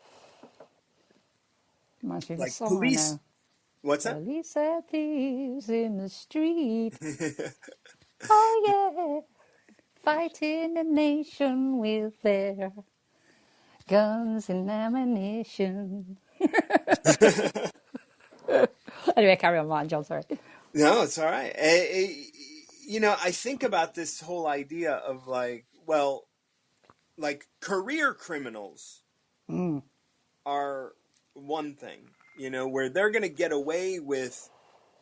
C: Reminds me of a song
A: police.
C: I know.
A: What's that?
C: Police and thieves in the street. Oh, yeah. Fighting the nation with their guns and ammunition. Anyway, carry on, Martin John, sorry.
A: No, it's all right. I think about this whole idea of like, well, like career criminals
C: Mm.
A: are one thing, where they're going to get away with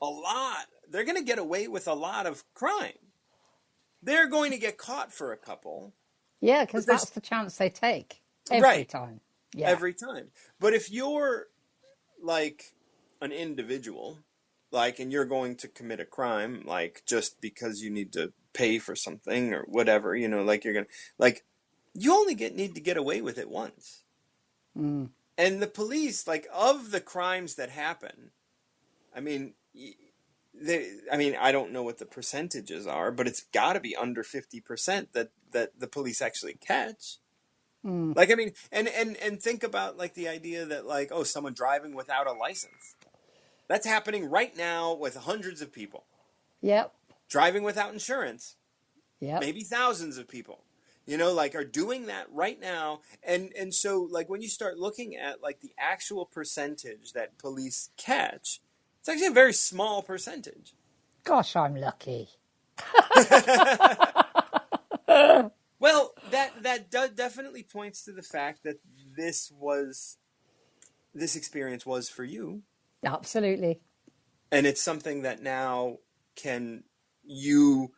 A: a lot. They're going to get away with a lot of crime. They're going to get caught for a couple,
C: Yeah,
A: but
C: because
A: there's
C: that's the chance they take every
A: right
C: time. Yeah.
A: every time. But if you're like an individual, like, and you're going to commit a crime, like just because you need to pay for something or whatever, like you're gonna, like, you only need to get away with it once.
C: Mm.
A: And the police, like, of the crimes that happen, I mean, I don't know what the percentages are, but it's got to be under 50% that the police actually catch.
C: Mm.
A: Like, I mean, and think about like the idea that like, oh, someone driving without a license. That's happening right now with hundreds of people.
C: Yep.
A: Driving without insurance,
C: Yep.
A: maybe thousands of people, like are doing that right now. And so like when you start looking at like the actual percentage that police catch, it's actually a very small percentage.
C: Gosh, I'm lucky.
A: Well, that definitely points to the fact that this experience was for you,
C: Absolutely.
A: and it's something that now you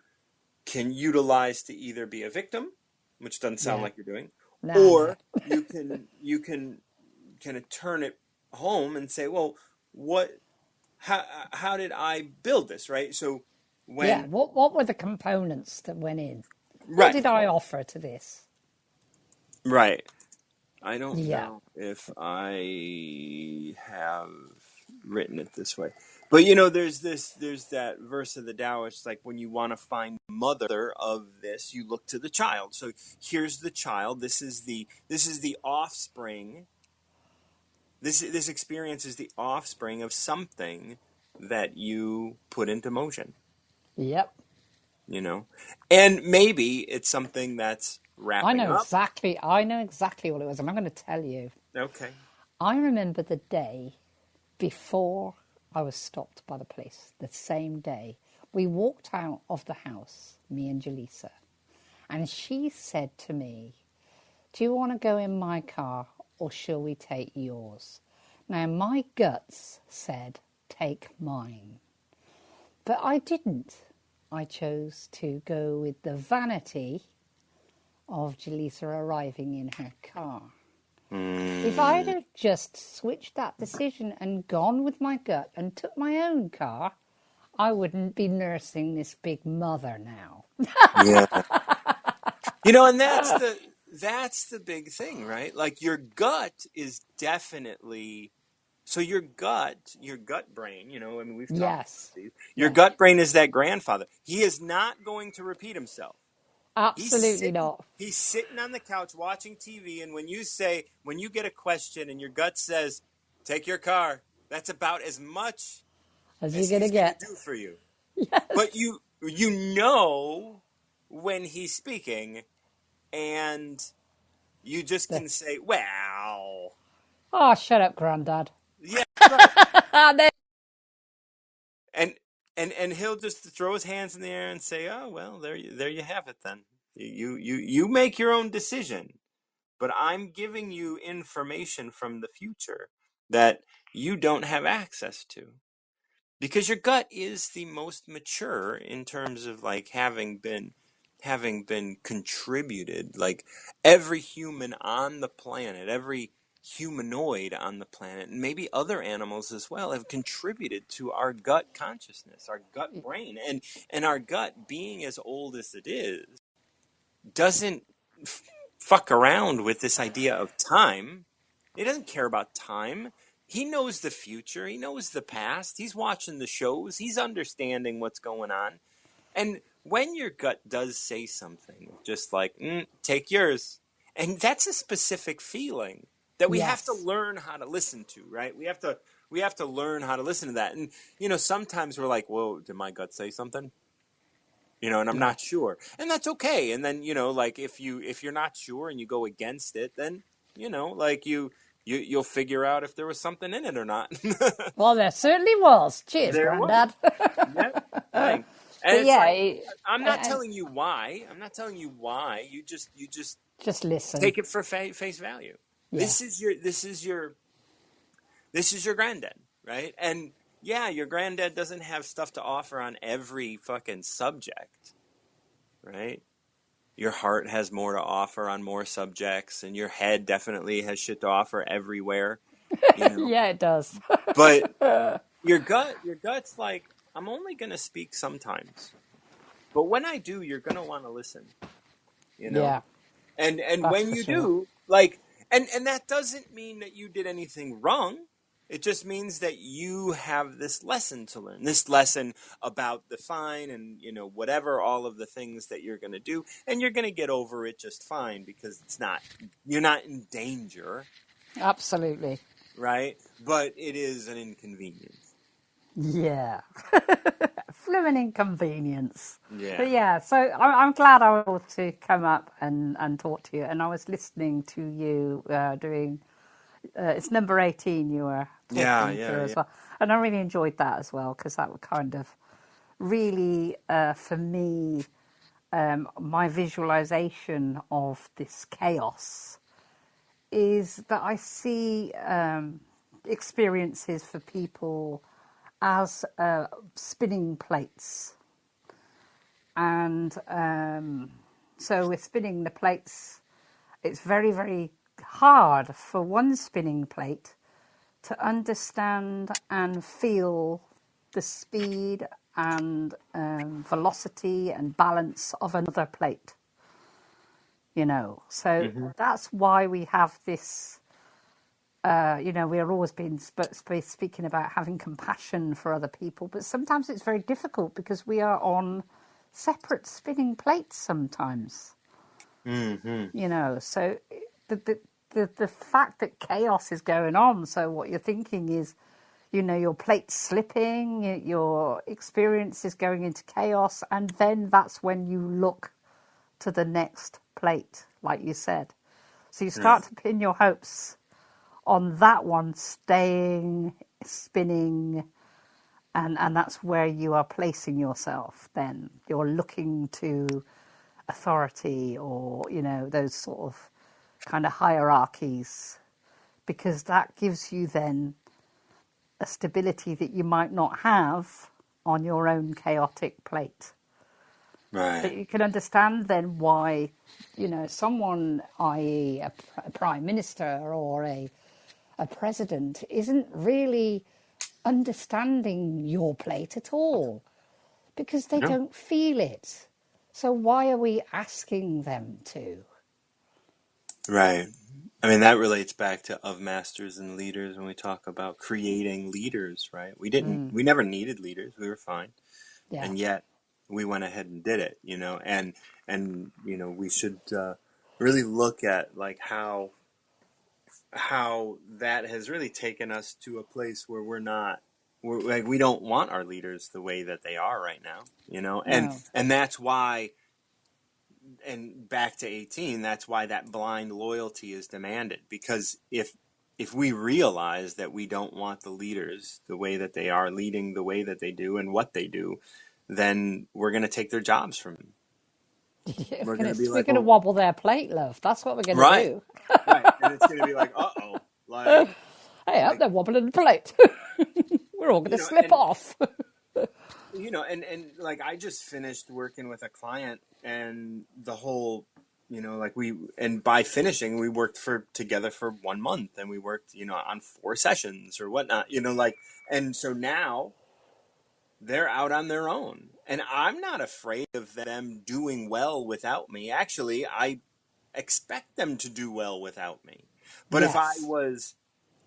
A: can utilize to either be a victim, which doesn't sound
C: Yeah.
A: like you're doing,
C: Nah, no.
A: or you can kind of turn it home and say, well, what how did I build this, right? So
C: Yeah.
A: when
C: What were the components that went in? What
A: right
C: did I offer to this?
A: right I don't
C: Yeah.
A: know if I have written it this way. But there's that verse of the Tao. It's like when you want to find the mother of this, you look to the child. So here's the child. This is the offspring. This experience is the offspring of something that you put into motion.
C: Yep.
A: You know, and maybe it's something that's
C: I
A: wrapping
C: know
A: up.
C: exactly. I know exactly what it was, and I'm going to tell you.
A: Okay.
C: I remember the day before I was stopped by the police. The same day, we walked out of the house, me and Jaleesa, and she said to me, "Do you want to go in my car, or shall we take yours?" Now, my guts said, "Take mine." But I didn't. I chose to go with the vanity of Jaleesa arriving in her car. If I'd
A: Mm,
C: have just switched that decision and gone with my gut and took my own car, I wouldn't be nursing this big mother now.
A: yeah. And that's the big thing, right? Like your gut is definitely so your gut brain, I mean we've talked about
C: Yes,
A: these. Your
C: yes,
A: gut brain is that grandfather. He is not going to repeat himself. He's
C: absolutely
A: sitting
C: not.
A: he's sitting on the couch watching TV, and when you get a question and your gut says, "Take your car," that's about as much
C: As you're
A: as
C: going to
A: he's going to
C: get.
A: do for you. But
C: Yes.
A: you know when he's speaking, and you just
C: The,
A: can say, "Well,
C: oh, shut up, Grandad.
A: yeah, right."
C: There-
A: And and he'll just throw his hands in the air and say, "Oh, well, there you have it then. You make your own decision, but I'm giving you information from the future that you don't have access to." Because your gut is the most mature in terms of like having been contributed, like every human on the planet, every humanoid on the planet, and maybe other animals as well, have contributed to our gut consciousness, our gut brain. And our gut, being as old as it is, doesn't fuck around with this idea of time. He doesn't care about time. He knows the future. He knows the past. He's watching the shows. He's understanding what's going on. And when your gut does say something, just like, take yours, and that's a specific feeling that we have to
C: yes.
A: learn how to listen to, right? We have to learn how to listen to that. And sometimes we're like, whoa, did my gut say something? And I'm
C: Yeah.
A: not sure, and that's okay. And then like if you're not sure and you go against it, then like you'll figure out if there was something in it or not.
C: Well, there certainly was. Cheers,
A: There was.
C: Grandad.
A: Yep. Like, and
C: But
A: it's
C: yeah,
A: like, I'm not
C: and
A: telling you why. I'm not telling you why. You just
C: just listen.
A: take it for face value.
C: Yeah.
A: This is your granddad, right? And yeah, your granddad doesn't have stuff to offer on every fucking subject, right? Your heart has more to offer on more subjects, and your head definitely has shit to offer everywhere, you know.
C: Yeah, it does.
A: But your gut's like, I'm only gonna speak sometimes, but when I do, you're gonna want to listen, you know.
C: Yeah,
A: And
C: that's
A: when
C: for
A: you
C: sure.
A: do, like, and that doesn't mean that you did anything wrong. It just means that you have this lesson to learn, this lesson about the fine and, you know, whatever, all of the things that you're going to do. And you're going to get over it just fine because you're not in danger,
C: Absolutely.
A: right? But it is an inconvenience.
C: Yeah. Fluent inconvenience.
A: Yeah.
C: But yeah, so I'm glad I was able to come up and talk to you. And I was listening to you doing, it's number 18 you were
A: Yeah,
C: talking
A: yeah,
C: through
A: yeah.
C: as well. And I really enjoyed that as well because that would kind of really, for me, my visualization of this chaos is that I see experiences for people as spinning plates. And so with spinning the plates, it's very, very hard for one spinning plate to understand and feel the speed and velocity and balance of another plate. You know, so
A: Mm-hmm.
C: that's why we have this. You know, we're always been speaking about having compassion for other people, but sometimes it's very difficult because we are on separate spinning plates sometimes.
A: Mm-hmm.
C: You know, so the fact that chaos is going on, so what you're thinking is, you know, your plate's slipping, your experience is going into chaos, and then that's when you look to the next plate, like you said. So you
A: Right.
C: start to pin your hopes on that one staying, spinning, and that's where you are placing yourself then. You're looking to authority or, you know, those sort of kind of hierarchies, because that gives you then a stability that you might not have on your own chaotic plate. But
A: Right.
C: you can understand then why, you know, someone, i.e. a prime minister or a president, isn't really understanding your plate at all because they
A: No.
C: don't feel it. So why are we asking them to?
A: Right. I mean, that relates back to of masters and leaders when we talk about creating leaders, right? We never needed leaders. We were fine.
C: Yeah,
A: And yet we went ahead and did it, you know, and, you know, we should, really look at like how that has really taken us to a place where we're like, we don't want our leaders the way that they are right now, you know,
C: no,
A: and that's why, and back to 18, that's why that blind loyalty is demanded. Because if we realize that we don't want the leaders the way that they are leading the way that they do and what they do, then we're going to take their jobs from them. We're going to be
C: we're
A: like,
C: gonna
A: well,
C: wobble their plate, love. That's what we're gonna
A: right,
C: do.
A: right. And it's going to be like, uh-oh,
C: Hey, up,
A: like,
C: they're wobbling the plate. We're all
A: you
C: gonna
A: know,
C: slip off.
A: you know, and like I just finished working with a client and the whole, you know, like and by finishing, we worked together for 1 month and we worked, you know, on 4 sessions or whatnot, you know, like, and so now they're out on their own and I'm not afraid of them doing well without me. Actually, I expect them to do well without me. But if I
C: Yes.
A: was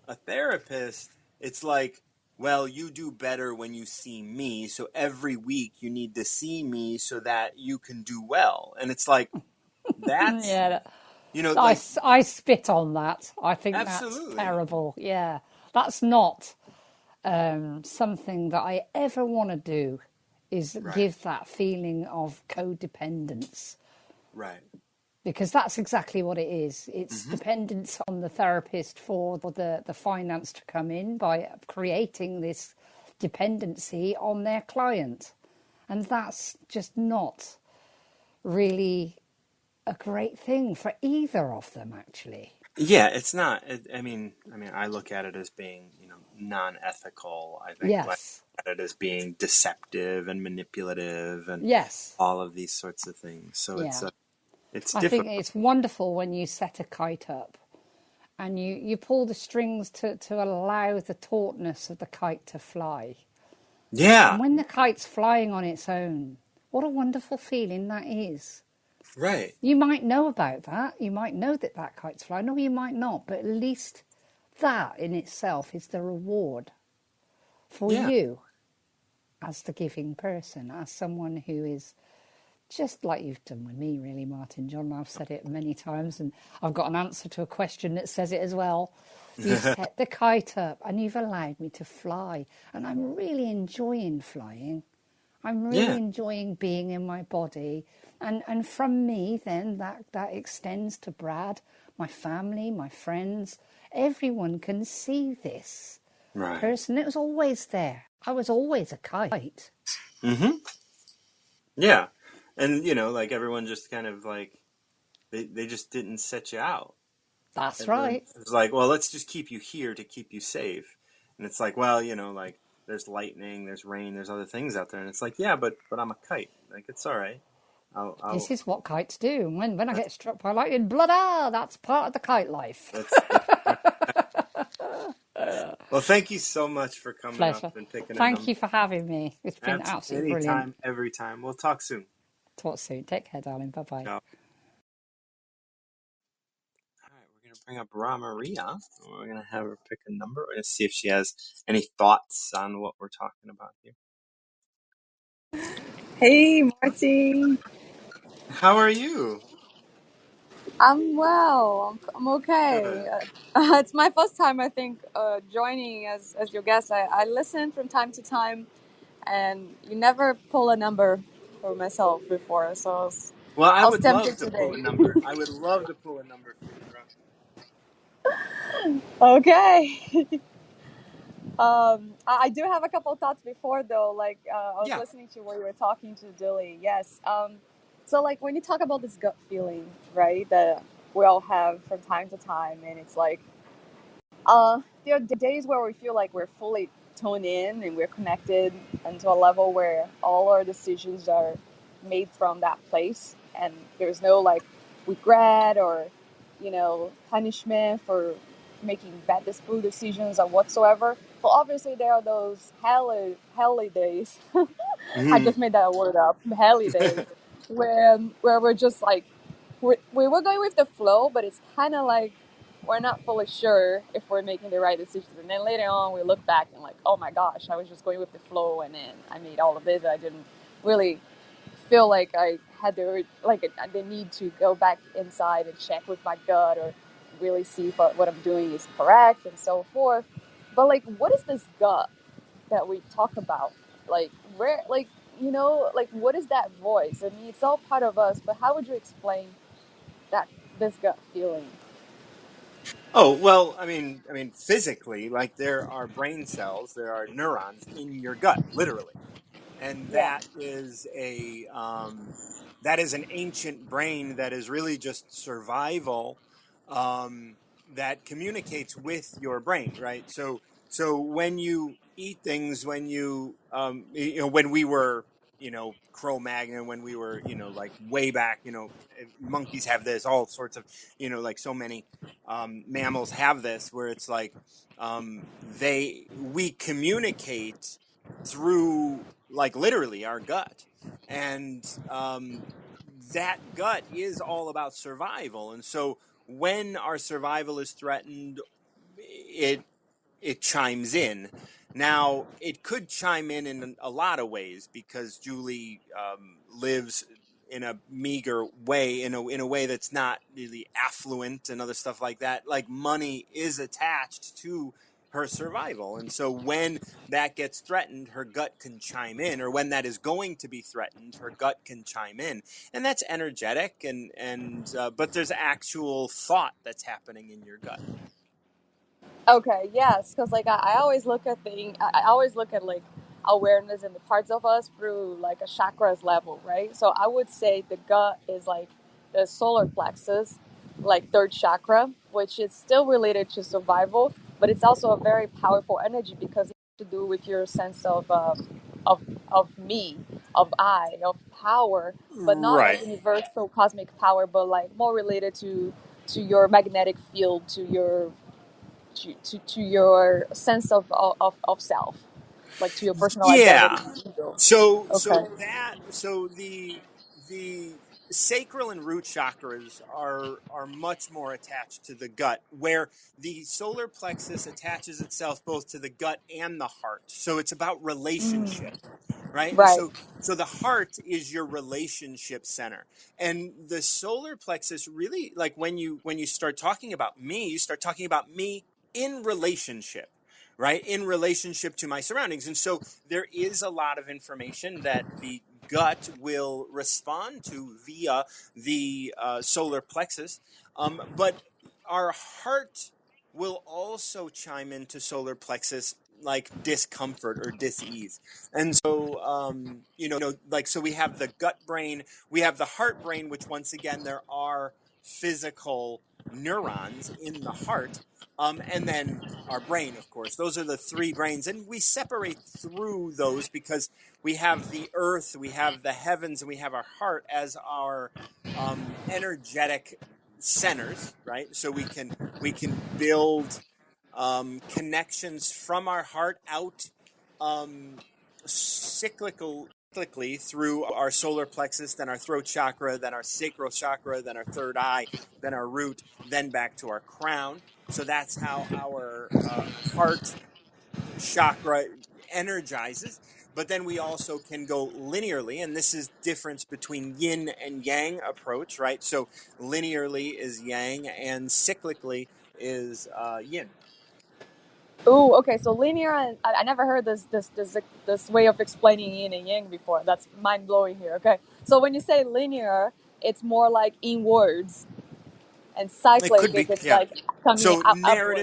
A: a therapist, it's like, well, you do better when you see me. So every week you need to see me so that you can do well. And it's like, that's,
C: Yeah,
A: you know, like,
C: I spit on that. I think that's
A: absolutely.
C: terrible. Yeah, that's not something that I ever want to do, is
A: Right,
C: give that feeling of codependence,
A: right.
C: because that's exactly what it is. It's
A: Hmm.
C: dependence on the therapist for the finance to come in by creating this dependency on their client. And that's just not really a great thing for either of them, actually.
A: Yeah, it's not. I look at it as being, non-ethical. I think like
C: Yes,
A: at it as being deceptive and manipulative and
C: yes,
A: all of these sorts of things. So
C: yeah.
A: it's
C: I think
A: difficult.
C: it's wonderful when you set a kite up and you pull the strings to allow the tautness of the kite to fly. And
A: Yeah,
C: when the kite's flying on its own, what a wonderful feeling that is.
A: right.
C: You might know about that. You might know that that kite's flying, or you might not. But at least that in itself is the reward for
A: Yeah.
C: you as the giving person, as someone who is just like you've done with me, really, Martin John. I've said it many times, and I've got an answer to a question that says it as well. You've set the kite up and you've allowed me to fly, and I'm really enjoying flying. I'm really
A: Yeah.
C: enjoying being in my body. And from me, then that extends to Brad, my family, my friends. Everyone can see this
A: Right.
C: person. It was always there. I was always a kite.
A: Hmm. Yeah. And like everyone just kind of like they just didn't set you out.
C: That's
A: It was
C: right.
A: it was like, well, let's just keep you here to keep you safe. And it's like, well, like there's lightning, there's rain, there's other things out there. And it's like, yeah, but I'm a kite. Like it's all right.
C: This
A: I'll
C: is what kites do. When I
A: that's
C: get struck by lightning, blah, that's part of the kite life.
A: that's right. Well, thank you so much for coming up
C: Pleasure.
A: and picking a
C: Thank
A: number.
C: you for having me. It's been absolutely
A: Absolutely.
C: brilliant.
A: Anytime, every time. We'll talk soon.
C: Talk soon. Take care, darling. Bye bye.
A: Ciao. All right, we're gonna bring up Ra Maria. We're gonna have her pick a number. We're gonna see if she has any thoughts on what we're talking about here.
D: Hey, Martin.
A: How are you?
D: I'm well. I'm okay.
A: Good.
D: It's my first time, I think, joining as your guest. I listen from time to time, and you never pull a number for myself before, so
A: Well, I
D: I was
A: would love
D: tempted
A: to pull
D: today.
A: a number. I would love to pull a number for you, Ra.
D: Okay. I do have a couple of thoughts before though. Like I was
A: Yeah.
D: listening to where you were talking to Dilly. Yes. So like when you talk about this gut feeling, right, that we all have from time to time, and it's like there are days where we feel like we're fully toned in and we're connected into a level where all our decisions are made from that place, and there's no like regret or punishment for making bad food decisions or whatsoever. But obviously, there are those helly days. I
A: Mhm.
D: just made that word up. Helly days, where we're just like we were going with the flow, but it's kind of like we're not fully sure if we're making the right decisions. And then later on, we look back and like, oh my gosh, I was just going with the flow, and then I made all of this. I didn't really feel like I had the need to go back inside and check with my gut or really see if what I'm doing is correct and so forth. But like, what is this gut that we talk about? Like, where, like, what is that voice? I mean, it's all part of us, but how would you explain that this gut feeling?
A: Oh, well, physically, like there are brain cells, there are neurons in your gut, literally. And
D: Yeah.
A: that is an ancient brain that is really just survival, that communicates with your brain, right? So when you eat things, when we were, Cro-Magnon, when we were, like way back, monkeys have this, all sorts of, like so many mammals have this, where it's like we communicate through, like, literally our gut, and that gut is all about survival. And so when our survival is threatened, it it chimes in. Now, it could chime in a lot of ways, because Julie lives in a meager way, in a way that's not really affluent and other stuff like that. Like, money is attached to her survival. And so when that gets threatened, her gut can chime in, or when that is going to be threatened, her gut can chime in. And that's energetic, but there's actual thought that's happening in your gut.
D: Okay, yes, because like I always look at I always look at like awareness in the parts of us through like a chakras level, right? So I would say the gut is like the solar plexus, like third chakra, which is still related to survival, but it's also a very powerful energy because it has to do with your sense of me, of I, of power, but not like
A: Right.
D: universal cosmic power, but like more related to your magnetic field, to your sense of self, like to your personal identity.
A: Yeah. So
D: Okay.
A: the sacral and root chakras are much more attached to the gut, where the solar plexus attaches itself both to the gut and the heart. So it's about relationship, right? And
D: Right.
A: so the heart is your relationship center, and the solar plexus really, like when you start talking about me, you start talking about me in relationship, right, in relationship to my surroundings. And so there is a lot of information that the gut will respond to via the solar plexus, but our heart will also chime into solar plexus, like discomfort or dis-ease. And so like, so we have the gut brain, we have the heart brain, which once again there are physical neurons in the heart, and then our brain, of course. Those are the three brains, and we separate through those because we have the earth, we have the heavens, and we have our heart as our energetic centers, right? So we can build connections from our heart out, um, cyclically through our solar plexus, then our throat chakra, then our sacral chakra, then our third eye, then our root, then back to our crown. So that's how our heart chakra energizes. But then we also can go linearly, and this is difference between yin and yang approach, right? So linearly is yang, and cyclically is yin.
D: Oh, okay. So linear, and I never heard this way of explaining yin and yang before. That's mind blowing here. Okay. So when you say linear, it's more like inwards, and
A: It
D: cyclic
A: could
D: is
A: be,
D: it's
A: yeah.
D: like coming
A: So
D: upward.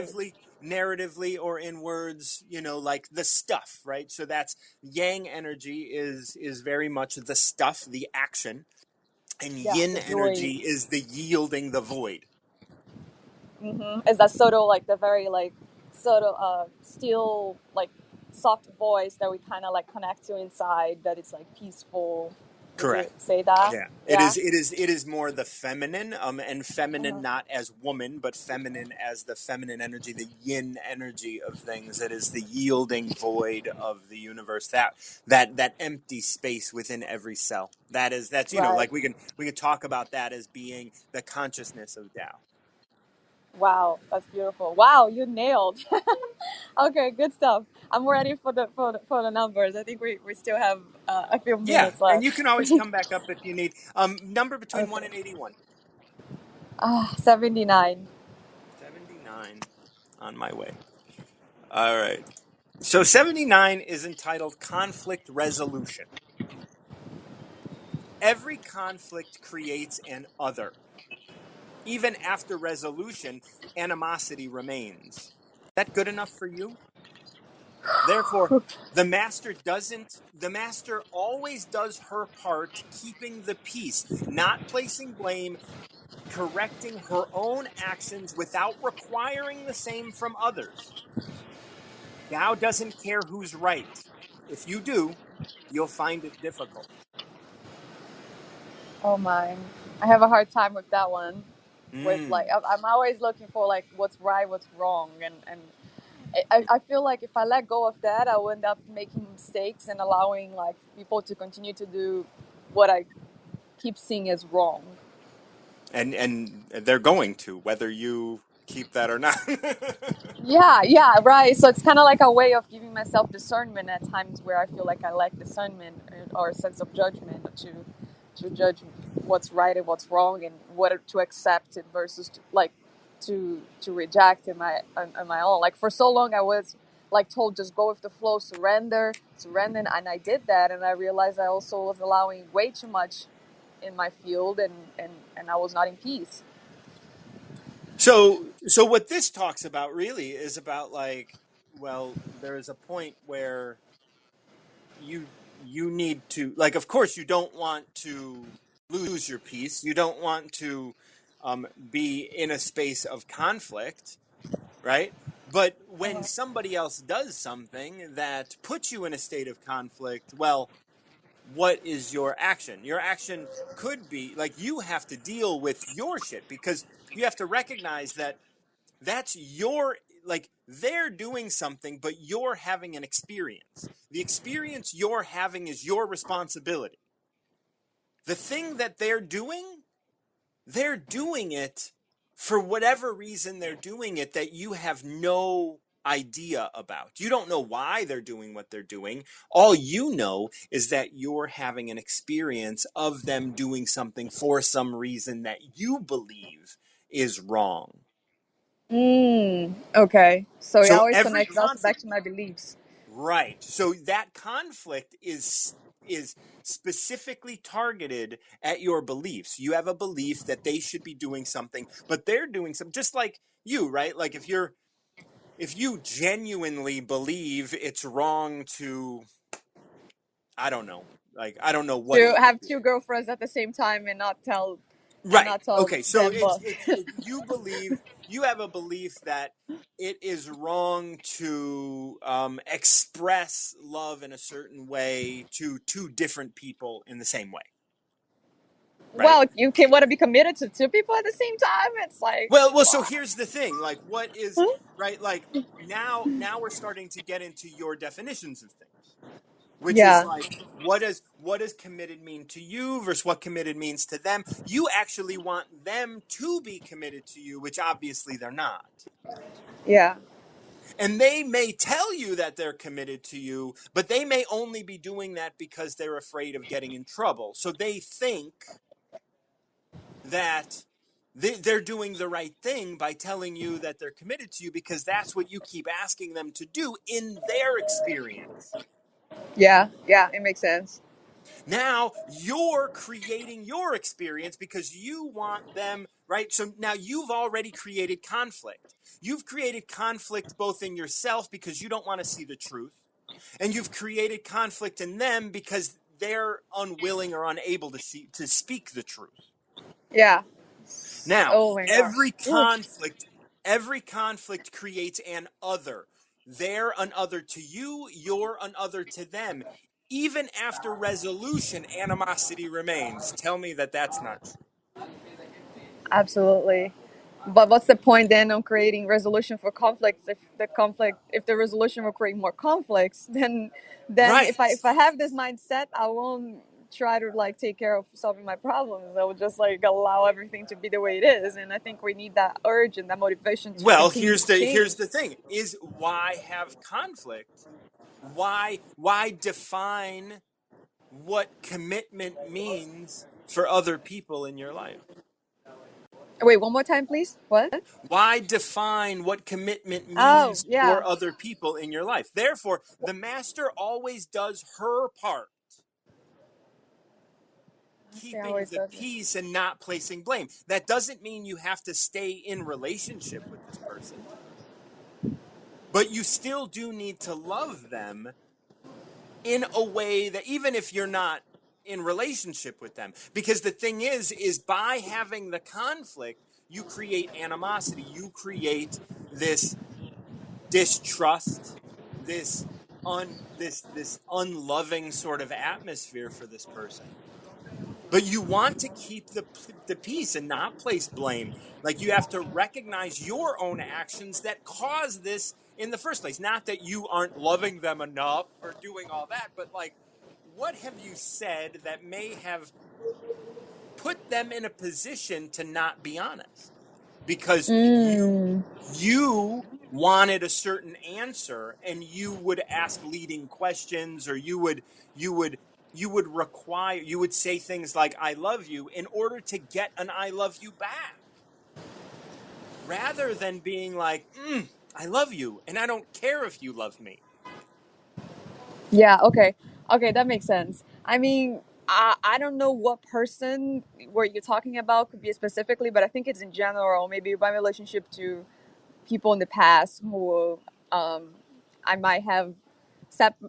A: narratively, or in words, like the stuff, right? So that's yang energy is very much the stuff, the action, and
D: Yeah,
A: yin
D: the joy.
A: energy is the yielding, the void.
D: Is that sort of like the very like sort of still like soft voice that we kind of like connect to inside, that it's like peaceful. Would you
A: Correct.
D: say that?
A: Yeah, it
D: Yeah.
A: is. It is more the feminine, and feminine
D: Uh-huh.
A: not as woman, but feminine as the feminine energy, the yin energy of things. It is the yielding void of the universe, that empty space within every cell. That's
D: Right.
A: like we can talk about that as being the consciousness of Tao.
D: Wow, that's beautiful. Wow, you nailed. Okay, good stuff. I'm ready for the numbers. I think we still have a few
A: Yeah,
D: minutes
A: and
D: left.
A: you can always come back up if you need. Number between one
D: Okay.
A: and 81.
D: 79.
A: 79 on my way. All right. So 79 is entitled Conflict Resolution. Every conflict creates an other. Even after resolution, animosity remains. Is that good enough for you? Therefore, the master always does her part, keeping the peace, not placing blame, correcting her own actions without requiring the same from others. Tao doesn't care who's right. If you do, you'll find it difficult.
D: Oh my. I have a hard time with that one. With like,
A: Mm.
D: I'm always looking for like what's right, what's wrong, and I feel like if I let go of that, I will end up making mistakes and allowing like people to continue to do what I keep seeing as wrong.
A: And they're going to, whether you keep that or not.
D: Yeah, yeah, right. So it's kind of like a way of giving myself discernment at times where I feel like I lack discernment or a sense of judgment to judge what's right and what's wrong and what to accept it versus to, like to reject on my own. Like for so long I was like told just go with the flow, surrender, and I did that, and I realized I also was allowing way too much in my field, and I was not in peace.
A: So what this talks about really is about like, well, there is a point where you you need to, like, of course you don't want to lose your peace. You don't want to be in a space of conflict, right? But when somebody else does something that puts you in a state of conflict, well, what is your action? Your action could be like you have to deal with your shit because you have to recognize that that's your, like, they're doing something but you're having an experience. The experience you're having is your responsibility. The thing that they're doing it for whatever reason they're doing it that you have no idea about. You don't know why they're doing what they're doing. All you know is that you're having an experience of them doing something for some reason that you believe is wrong.
D: Okay, so it
A: So
D: always
A: every
D: connects also back
A: conflict,
D: to my beliefs.
A: right. So that conflict is specifically targeted at your beliefs. You have a belief that they should be doing something, but they're doing something just like you, right? Like if you genuinely believe it's wrong to, I don't know, like I don't know what
D: To
A: it would
D: have
A: be.
D: two girlfriends at the same time and
A: Right.
D: not tell
A: Okay. So
D: them both.
A: you believe, you have a belief that it is wrong to express love in a certain way to two different people in the same way, right?
D: Well, you can want to be committed to two people at the same time. It's like,
A: Well. So
D: wow.
A: here's the thing. Like, what is, right? Like now we're starting to get into your definitions of things, which is
D: Yeah,
A: like what does committed mean to you versus what committed means to them. You actually want them to be committed to you, which obviously they're not.
D: yeah,
A: And they may tell you that they're committed to you, but they may only be doing that because they're afraid of getting in trouble. So they think that they're doing the right thing by telling you that they're committed to you because that's what you keep asking them to do in their experience.
D: yeah, yeah. It makes sense.
A: Now you're creating your experience because you want them, right? So now you've already created conflict. You've created conflict both in yourself because you don't want to see the truth, and you've created conflict in them because they're unwilling or unable to speak the truth.
D: Yeah.
A: Now,
D: Oh my gosh.
A: every
D: Oof.
A: conflict, every conflict creates an other. They're an other to you, you're an other to them. Even after resolution, animosity remains. Tell me that that's not true.
D: Absolutely. But what's the point then on creating resolution for conflicts if the resolution will create more conflicts, then
A: Right.
D: if I have this mindset, I won't try to like take care of solving my problems. I will just like allow everything to be the way it is. And I think we need that urge and that motivation to
A: Well,
D: continue
A: here's
D: to
A: here's
D: change.
A: the thing is why have conflict? Why define what commitment means for other people in your life?
D: Wait, one more time, please. What?
A: Why define what commitment
D: Oh,
A: means
D: yeah.
A: for other people in your life? Therefore, the master always does her part,
D: She
A: keeping
D: always
A: the
D: does it.
A: peace and not placing blame. That doesn't mean you have to stay in relationship with this person, but you still do need to love them in a way that even if you're not in relationship with them, because the thing is by having the conflict, you create animosity, you create this distrust, this this unloving sort of atmosphere for this person. But you want to keep the peace and not place blame. Like you have to recognize your own actions that cause this in the first place. Not that you aren't loving them enough or doing all that, but like what have you said that may have put them in a position to not be honest? Because
D: Mm,
A: you wanted a certain answer and you would ask leading questions, or you would you would say things like I love you in order to get an I love you back. rather than being like, I love you and I don't care if you love me.
D: Yeah, okay. Okay, that makes sense. I mean, I don't know what person were you talking about could be specifically, but I think it's in general, maybe my relationship to people in the past who um, I might have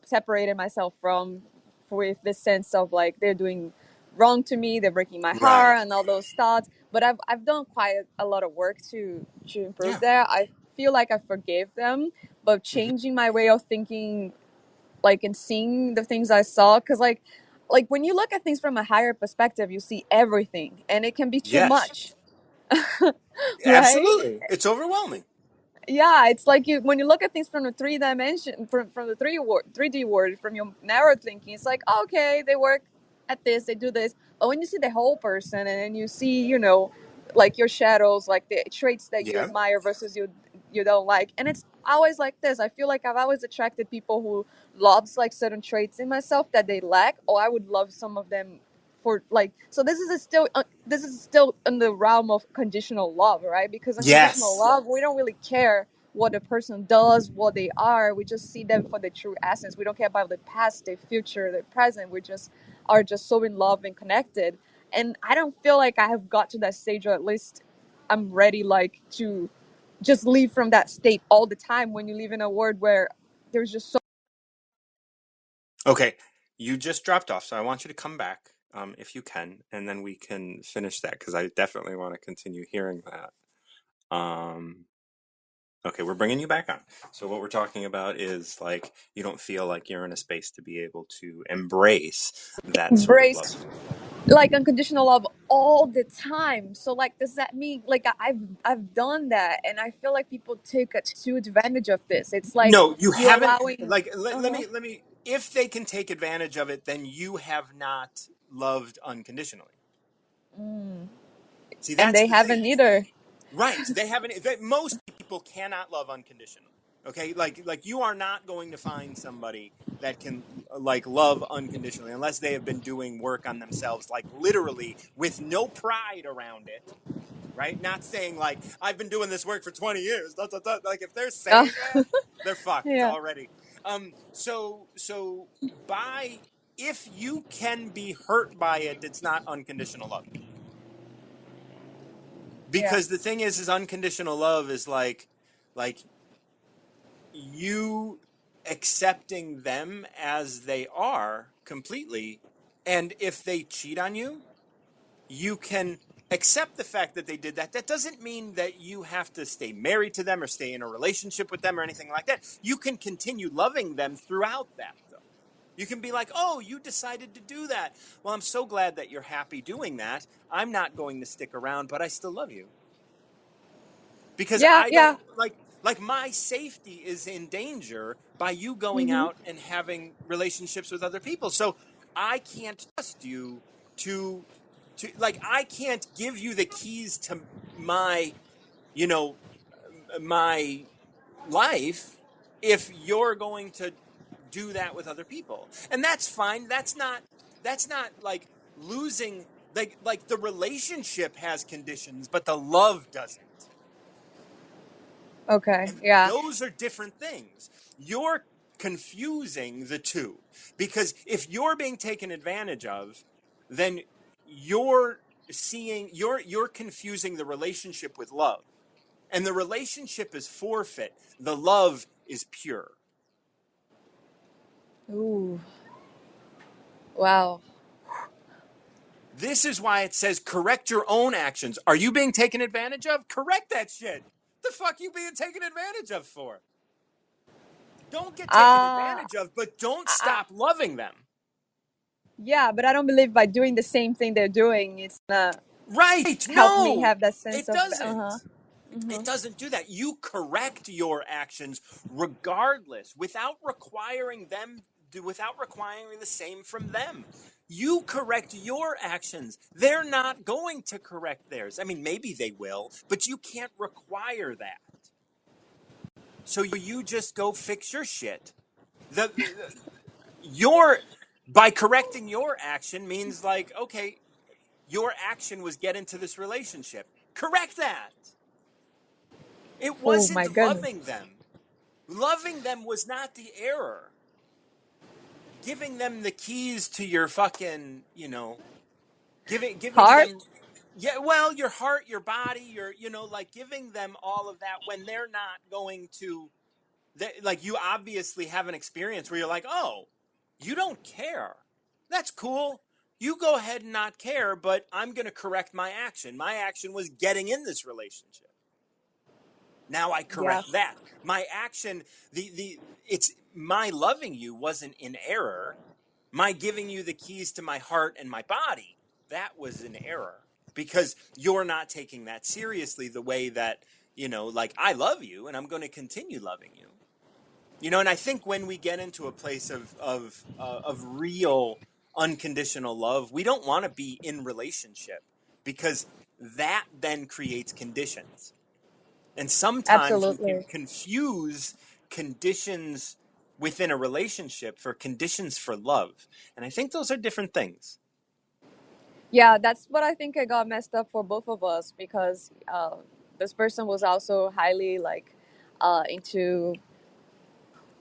D: separated myself from with this sense of like they're doing wrong to me, they're breaking my
A: Right.
D: heart and all those thoughts. But I've done quite a lot of work to improve
A: Yeah.
D: there. I feel like I forgave them, but
A: Hmm.
D: changing my way of thinking, like, and seeing the things I saw, because like when you look at things from a higher perspective, you see everything, and it can be too
A: Yes.
D: much, right?
A: Absolutely. It's overwhelming.
D: Yeah, it's like you when you look at things from the three dimension from the 3D world, from your narrow thinking, it's like, okay, they work at this, they do this. But when you see the whole person, and then you see, like your shadows, like the traits that you
A: Yeah.
D: admire versus you don't like, and it's always like this. I feel like I've always attracted people who loves like certain traits in myself that they lack, or I would love some of them for like. So this is still in the realm of conditional love, right? Because unconditional
A: Yes.
D: love, we don't really care what the person does, what they are. We just see them for the true essence. We don't care about the past, the future, the present. We just are just so in love and connected. And I don't feel like I have got to that stage, or at least I'm ready, like, to just leave from that state all the time. When you live in a world where there's just so.
A: Okay. You just dropped off, so I want you to come back, if you can, and then we can finish that because I definitely want to continue hearing that. Um, okay, we're bringing you back on. So what we're talking about is like you don't feel like you're in a space to be able to embrace that sort of love.
D: Embrace like unconditional love all the time. So like, does that mean like I've done that, and I feel like people take a too advantage of this. It's like
A: No, you
D: you're
A: haven't.
D: allowing.
A: Like, let
D: Uh-huh.
A: me, if they can take advantage of it, then you have not loved unconditionally.
D: Mm.
A: See,
D: And
A: that's
D: they
A: the thing.
D: haven't either.
A: Right. They haven't. Most people cannot love unconditionally. Okay. Like you are not going to find somebody that can like love unconditionally unless they have been doing work on themselves, like literally with no pride around it. Right. Not saying like I've been doing this work for 20 years. Da, da, da. Like if they're
D: Uh,
A: saying that, they're fucked
D: yeah.
A: already. So by if you can be hurt by it, it's not unconditional love.
D: Yeah.
A: Because the thing is unconditional love is like you accepting them as they are completely, and if they cheat on you, you can accept the fact that they did that. That doesn't mean that you have to stay married to them or stay in a relationship with them or anything like that. You can continue loving them throughout that, though. You can be like, oh, you decided to do that. Well, I'm so glad that you're happy doing that. I'm not going to stick around, but I still love you. Because
D: Yeah.
A: I don't
D: Yeah.
A: like my safety is in danger by you going
D: Mm-hmm.
A: out and having relationships with other people. So I can't trust you to like I can't give you the keys to my, you know, my life if you're going to do that with other people. And that's fine. That's not like losing like the relationship has conditions, but the love doesn't.
D: Okay.
A: And
D: Yeah.
A: those are different things. You're confusing the two because if you're being taken advantage of, then you're confusing the relationship with love. And the relationship is forfeit. The love is pure.
D: Ooh. Wow.
A: This is why it says correct your own actions. Are you being taken advantage of? Correct that shit. The fuck you being taken advantage of for? Don't get taken
D: Uh,
A: advantage of, but don't
D: I,
A: stop loving them.
D: yeah, but I don't believe by doing the same thing they're doing, it's gonna
A: Right.
D: help me
A: No,
D: have that sense
A: it
D: of. Uh huh.
A: doesn't. It doesn't do that. You correct your actions regardless without requiring the same from them. You correct your actions. They're not going to correct theirs. I mean, maybe they will, but you can't require that. So you just go fix your shit. Your by correcting your action means like, okay, your action was get into this relationship. Correct that. It
D: Oh my
A: wasn't
D: goodness.
A: loving them. Loving them was not the error. Giving them the keys to your fucking, giving
D: Heart?
A: them, yeah, well, your heart, your body, like giving them all of that when they're not going to, like, you obviously have an experience where you're like, oh, you don't care. That's cool. You go ahead and not care, but I'm going to correct my action. My action was getting in this relationship. Now I
D: Yeah,
A: correct that. My action, it's my loving you wasn't in error. My giving you the keys to my heart and my body, that was an error because you're not taking that seriously the way that, like, I love you and I'm going to continue loving you. And I think when we get into a place of real unconditional love, we don't want to be in relationship because that then creates conditions. And sometimes we can
D: absolutely.
A: confuse conditions within a relationship for conditions for love. And I think those are different things.
D: Yeah, that's what I think I got messed up for both of us because this person was also highly like into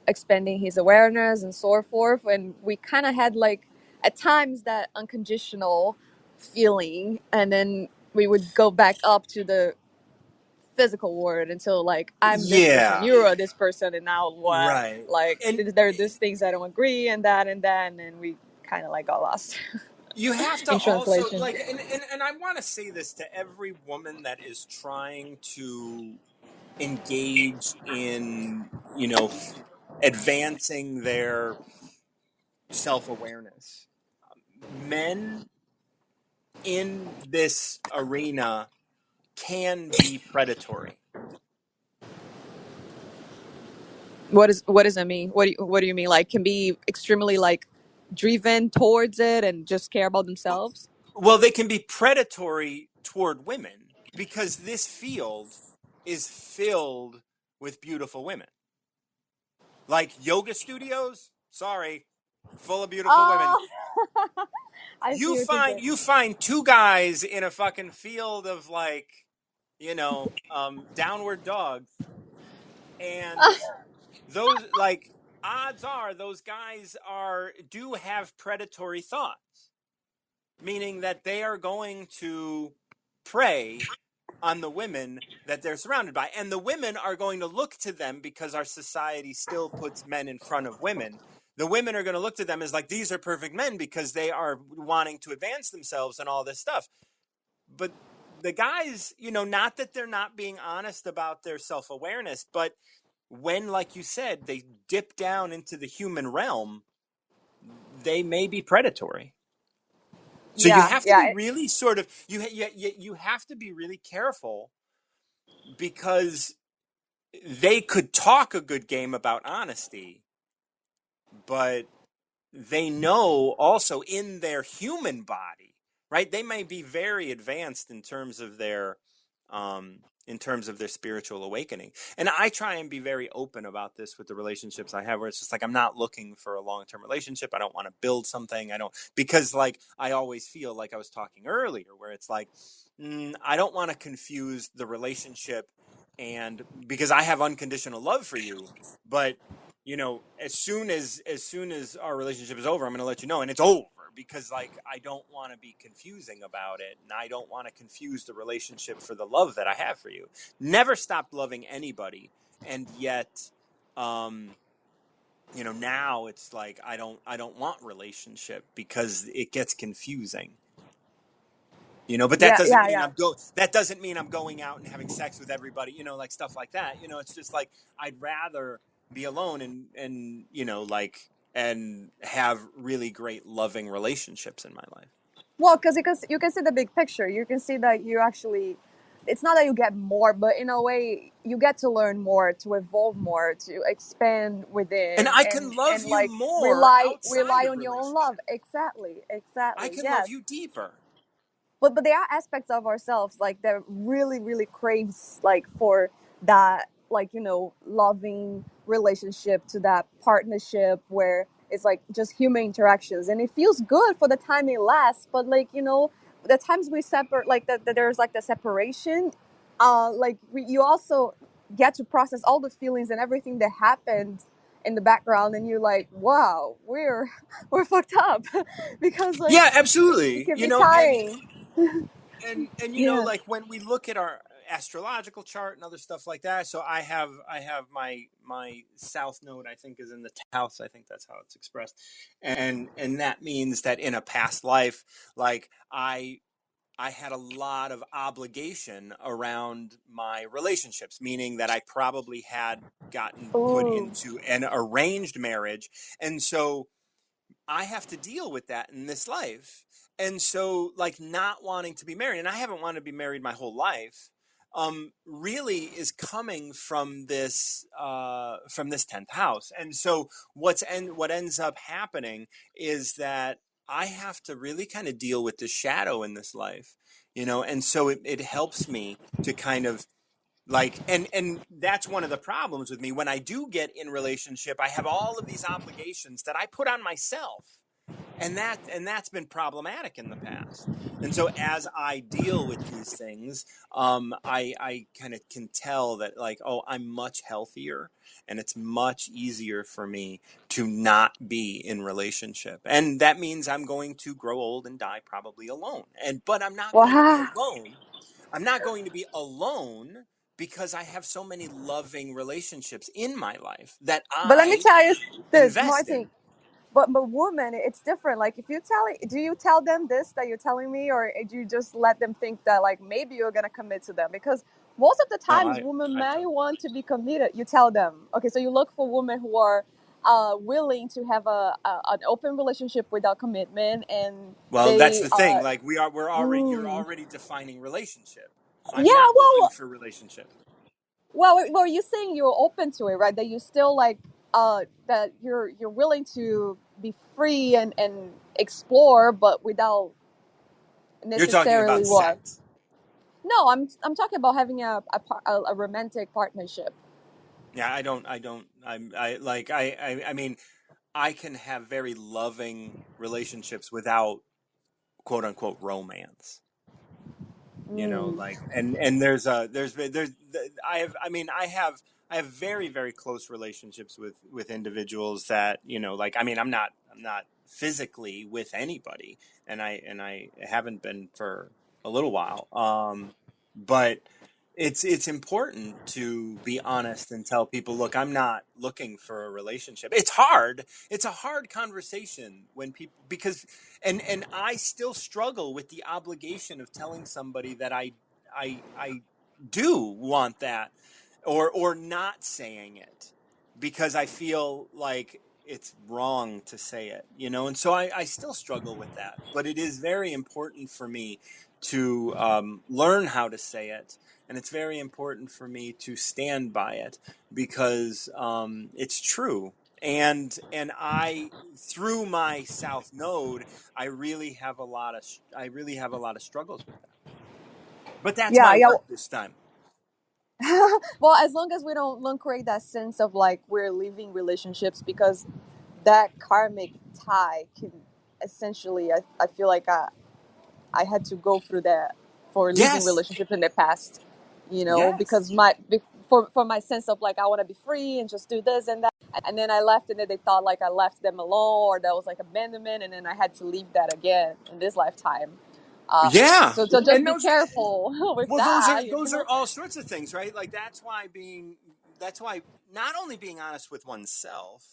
D: expanding his awareness and so forth, and we kind of had like at times that unconditional feeling, and then we would go back up to the physical world until like I'm this person,
A: Yeah,
D: you're this person, and now what?
A: right.
D: Like
A: And
D: there are these things I don't agree, and that and then, and we kind of like got lost
A: you have to
D: in
A: also,
D: translation.
A: like, and I want to say this to every woman that is trying to engage in, advancing their self-awareness. Men in this arena can be predatory.
D: What does it mean? What do you mean? Like can be extremely like driven towards it and just care about themselves?
A: Well, they can be predatory toward women because this field is filled with beautiful women. Like yoga studios, sorry, full of beautiful women.
D: Oh, I see
A: You
D: what you're
A: find
D: saying.
A: you find two guys in a fucking field of, like, downward dogs, and those, like, odds are those guys are do have predatory thoughts, meaning that they are going to prey on the women that they're surrounded by. And the women are going to look to them because our society still puts men in front of women. The women are going to look to them as like, these are perfect men because they are wanting to advance themselves and all this stuff. But the guys, not that they're not being honest about their self awareness, but when, like you said, they dip down into the human realm, they may be predatory. So you
D: Yeah,
A: have to
D: yeah.
A: be really sort of you have to be really careful because they could talk a good game about honesty, but they know also in their human body, right? They may be very advanced in terms of their spiritual awakening. And I try and be very open about this with the relationships I have, where it's just like, I'm not looking for a long-term relationship. I don't want to build something. I don't, because, like, I always feel like I was talking earlier, where it's like, I don't want to confuse the relationship, and because I have unconditional love for you, but as soon as our relationship is over, I'm going to let you know, and it's over, because, like, I don't want to be confusing about it, and I don't want to confuse the relationship for the love that I have for you. Never stopped loving anybody, and yet, now it's like I don't want relationship because it gets confusing. But that
D: Yeah,
A: doesn't
D: yeah,
A: mean
D: yeah.
A: I'm going out and having sex with everybody, like stuff like that. It's just like I'd rather be alone and like, and have really great loving relationships in my life.
D: Well, because you can see the big picture. You can see that you actually, it's not that you get more, but in a way, you get to learn more, to evolve more, to expand
A: And
D: within,
A: I
D: and
A: can love
D: and
A: you
D: like
A: more
D: rely
A: outside of
D: on your own love.
A: relationship.
D: Exactly,
A: I
D: exactly.
A: can love
D: Yes.
A: you deeper.
D: But there are aspects of ourselves like that really craves like for that, like loving relationship, to that partnership where it's like just human interactions, and it feels good for the time it lasts, but like the times we separate, like there's like the separation, like you also get to process all the feelings and everything that happened in the background, and you're like, wow, we're fucked up. Because like
A: Yeah,
D: it
A: absolutely.
D: can be tiring.
A: And you know,
D: Yeah.
A: like when we look at our astrological chart and other stuff like that, so I have my south node, I think, is in the house. I think that's how it's expressed. And that means that in a past life, like I had a lot of obligation around my relationships, meaning that I probably had gotten put
D: Ooh.
A: into an arranged marriage. And so I have to deal with that in this life. And so, like, not wanting to be married, and I haven't wanted to be married my whole life, really is coming from this 10th house. And so, what ends up happening is that I have to really kind of deal with the shadow in this life, you know. And so it helps me to kind of like, and that's one of the problems with me. When I do get in relationship, I have all of these obligations that I put on myself, and that's been problematic in the past. And so as I deal with these things, I kind of can tell that, like, oh, I'm much healthier, and it's much easier for me to not be in relationship. And that means I'm going to grow old and die probably alone. But I'm not going to be
D: Wow.
A: alone. I'm not going to be alone because I have so many loving relationships in my life that
D: But let me
A: I
D: tell you this,
A: invest
D: Martin.
A: in.
D: But woman, it's different. Like if you tell it, do you tell them this that you're telling me, or do you just let them think that like maybe you're gonna commit to them? Because most of the
A: No,
D: times, women
A: I
D: may
A: tell them.
D: want to be committed. You tell them, okay. So you look for women who are willing to have an open relationship without commitment, and
A: Well, that's
D: they
A: the thing. Like we're already you're
D: mm,
A: already defining relationship. I'm
D: yeah.
A: not looking
D: Well,
A: for relationship.
D: well, you're saying you're open to it, right? That you still like that you're willing to be free and explore, but without
A: You're talking
D: necessarily
A: about
D: what.
A: sex.
D: No, I'm talking about having a romantic partnership.
A: Yeah, I mean, I can have very loving relationships without quote unquote romance. You know,
D: Mm.
A: like, and there's I have very very close relationships with individuals that, you know, like, I mean, I'm not physically with anybody, and I haven't been for a little while, but it's important to be honest and tell people, look, I'm not looking for a relationship. It's a hard conversation when people, because and I still struggle with the obligation of telling somebody that I do want that, or not saying it because I feel like it's wrong to say it, you know. And so I still struggle with that, but it is very important for me to learn how to say it, and it's very important for me to stand by it because it's true. And I, through my south node, I really have a lot of struggles with that. But that's
D: Yeah,
A: my
D: yeah.
A: work this time.
D: Well, as long as we don't create that sense of like we're leaving relationships, because that karmic tie can essentially, I feel like I had to go through that for leaving
A: Yes.
D: relationships in the past,
A: Yes.
D: because for my sense of like I want to be free and just do this and that, and then I left, and then they thought like I left them alone, or that was like abandonment, and then I had to leave that again in this lifetime.
A: Yeah.
D: So just
A: And
D: be careful with
A: well,
D: that,
A: those are all sorts of things, right? Like that's why not only being honest with oneself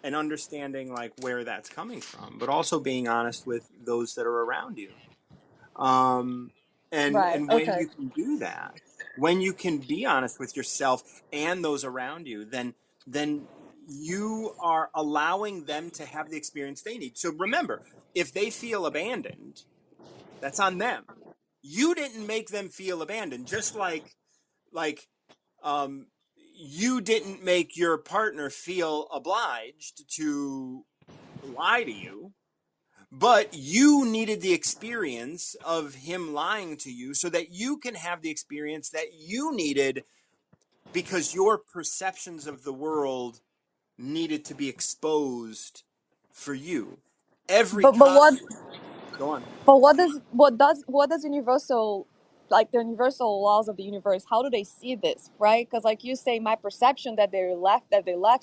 A: and understanding like where that's coming from, but also being honest with those that are around you. um,
D: Right.
A: and when
D: Okay.
A: you can do that, when you can be honest with yourself and those around you, then you are allowing them to have the experience they need. So remember, if they feel abandoned, that's on them. You didn't make them feel abandoned, just like um, you didn't make your partner feel obliged to lie to you, but you needed the experience of him lying to you so that you can have the experience that you needed, because your perceptions of the world needed to be exposed for you. Every
D: But what
A: conflict. Go on.
D: does universal like the universal laws of the universe, how do they see this, right? Because like you say, my perception that they left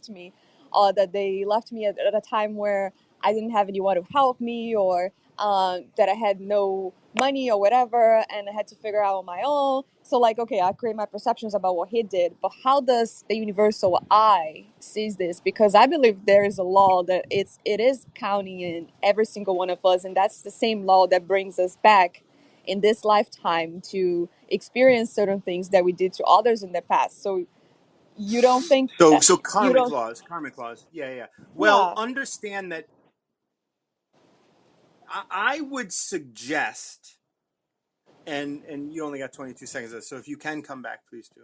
D: me, that they left me at a time where I didn't have anyone to help me, or that I had no money or whatever, and I had to figure out on my own. So like, okay, I create my perceptions about what he did, but how does the universal I sees this? Because I believe there is a law that it is counting in every single one of us, and that's the same law that brings us back in this lifetime to experience certain things that we did to others in the past. So you don't think that
A: So
D: you don't,
A: karmic laws. Yeah, yeah. Well,
D: yeah.
A: understand that I would suggest, and you only got 22 seconds left, so if you can come back, please do.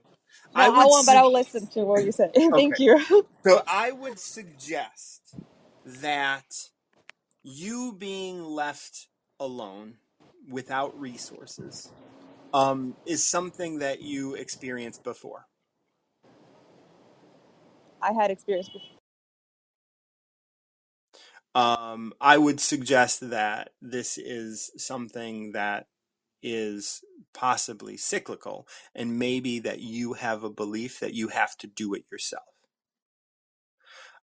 D: No,
A: I
D: I
A: would
D: won't, but I
A: su-
D: will listen to what you say. Thank
A: okay.
D: you.
A: So I would suggest that you being left alone without resources is something that you experienced before.
D: I had experience before.
A: I would suggest that this is something that is possibly cyclical, and maybe that you have a belief that you have to do it yourself.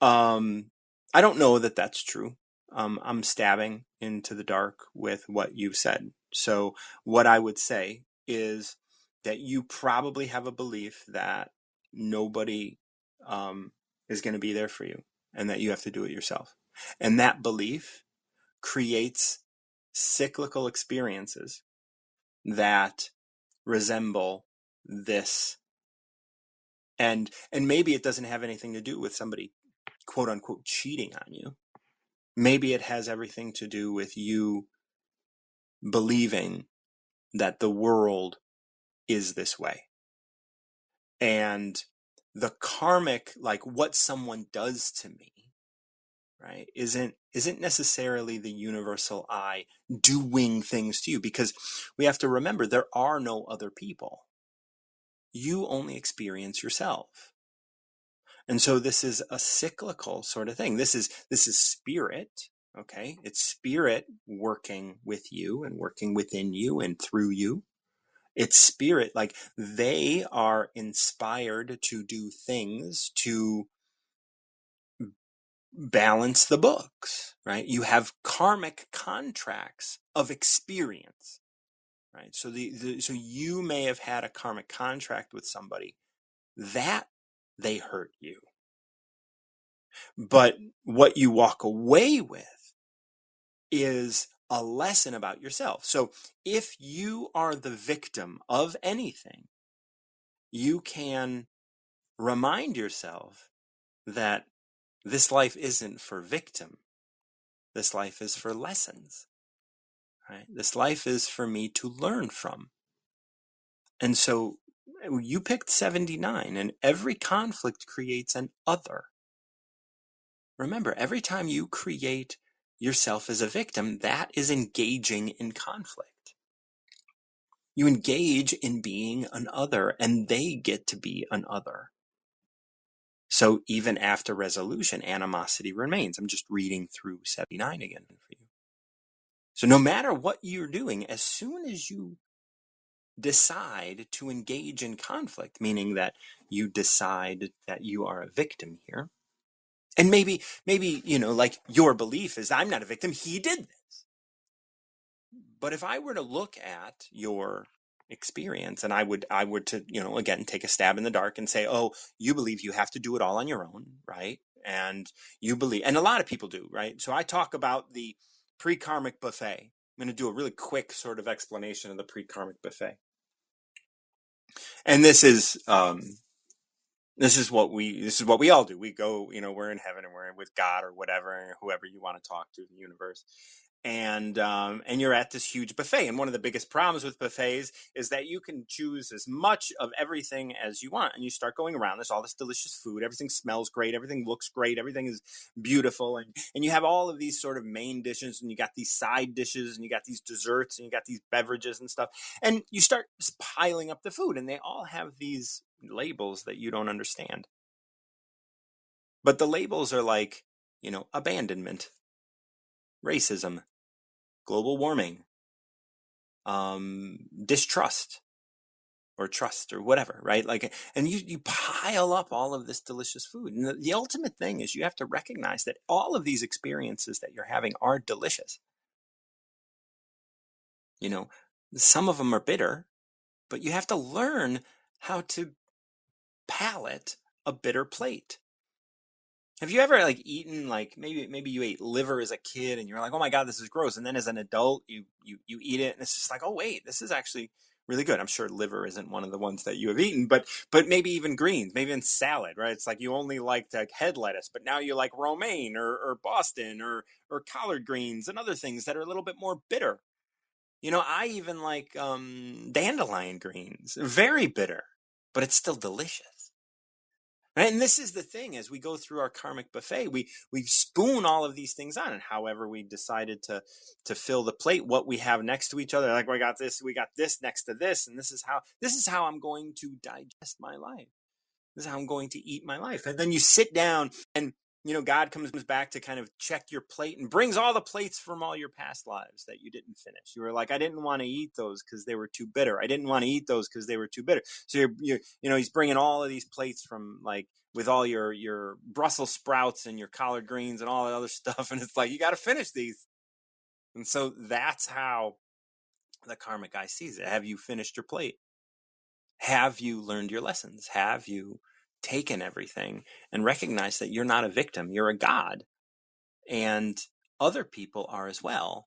A: I don't know that that's true. I'm stabbing into the dark with what you've said. So what I would say is that you probably have a belief that nobody is going to be there for you, and that you have to do it yourself. And that belief creates cyclical experiences that resemble this. And maybe it doesn't have anything to do with somebody quote unquote cheating on you. Maybe it has everything to do with you believing that the world is this way. And the karmic, like what someone does to me, right, isn't necessarily the universal I doing things to you, because we have to remember there are no other people. You only experience yourself. And so this is a cyclical sort of thing. This is spirit, okay? It's spirit working with you and working within you and through you. It's spirit, like they are inspired to do things to balance the books, right? You have karmic contracts of experience, right? So so you may have had a karmic contract with somebody that they hurt you. But what you walk away with is a lesson about yourself. So if you are the victim of anything, you can remind yourself that this life isn't for victim. This life is for lessons, right? This life is for me to learn from. And so you picked 79, and every conflict creates an other. Remember, every time you create yourself as a victim, that is engaging in conflict. You engage in being an other, and they get to be an other. So even after resolution, animosity remains. I'm just reading through 79 again for you. So no matter what you're doing, as soon as you decide to engage in conflict, meaning that you decide that you are a victim here, and maybe, like your belief is, I'm not a victim, he did this. But if I were to look at your experience, and I would to, again, take a stab in the dark and say, oh, you believe you have to do it all on your own, right? And you believe, and a lot of people do, right? So I talk about the pre-karmic buffet. I'm going to do a really quick sort of explanation of the pre-karmic buffet. And this is what we all do. We go, we're in heaven and we're with God or whatever, whoever you want to talk to in the universe. And you're at this huge buffet. And one of the biggest problems with buffets is that you can choose as much of everything as you want. And you start going around, there's all this delicious food, everything smells great, everything looks great, everything is beautiful. And you have all of these sort of main dishes, and you got these side dishes, and you got these desserts, and you got these beverages and stuff. And you start piling up the food, and they all have these labels that you don't understand. But the labels are like, abandonment, racism, global warming, distrust or trust or whatever, right? Like, and you pile up all of this delicious food. And the ultimate thing is you have to recognize that all of these experiences that you're having are delicious. You know, some of them are bitter, but you have to learn how to palate a bitter plate. Have you ever like eaten like maybe you ate liver as a kid and you're like, oh my God, this is gross. And then as an adult, you eat it and it's just like, oh wait, this is actually really good. I'm sure liver isn't one of the ones that you have eaten, but maybe even greens, maybe in salad, right? It's like you only liked like head lettuce, but now you like romaine or Boston or collard greens and other things that are a little bit more bitter. You know, I even like dandelion greens, very bitter, but it's still delicious. Right? And this is the thing, as we go through our karmic buffet, we spoon all of these things on, and however we decided to fill the plate, what we have next to each other, like we got this next to this, and this is how I'm going to digest my life. This is how I'm going to eat my life. And then you sit down and, you know, God comes back to kind of check your plate and brings all the plates from all your past lives that you didn't finish. You were like, I didn't want to eat those because they were too bitter. I didn't want to eat those because they were too bitter. So you know, he's bringing all of these plates from like with all your Brussels sprouts and your collard greens and all that other stuff. And it's like, you got to finish these. And so that's how the karmic guy sees it. Have you finished your plate? Have you learned your lessons? Have you taken everything and recognized that you're not a victim? You're a god, and other people are as well.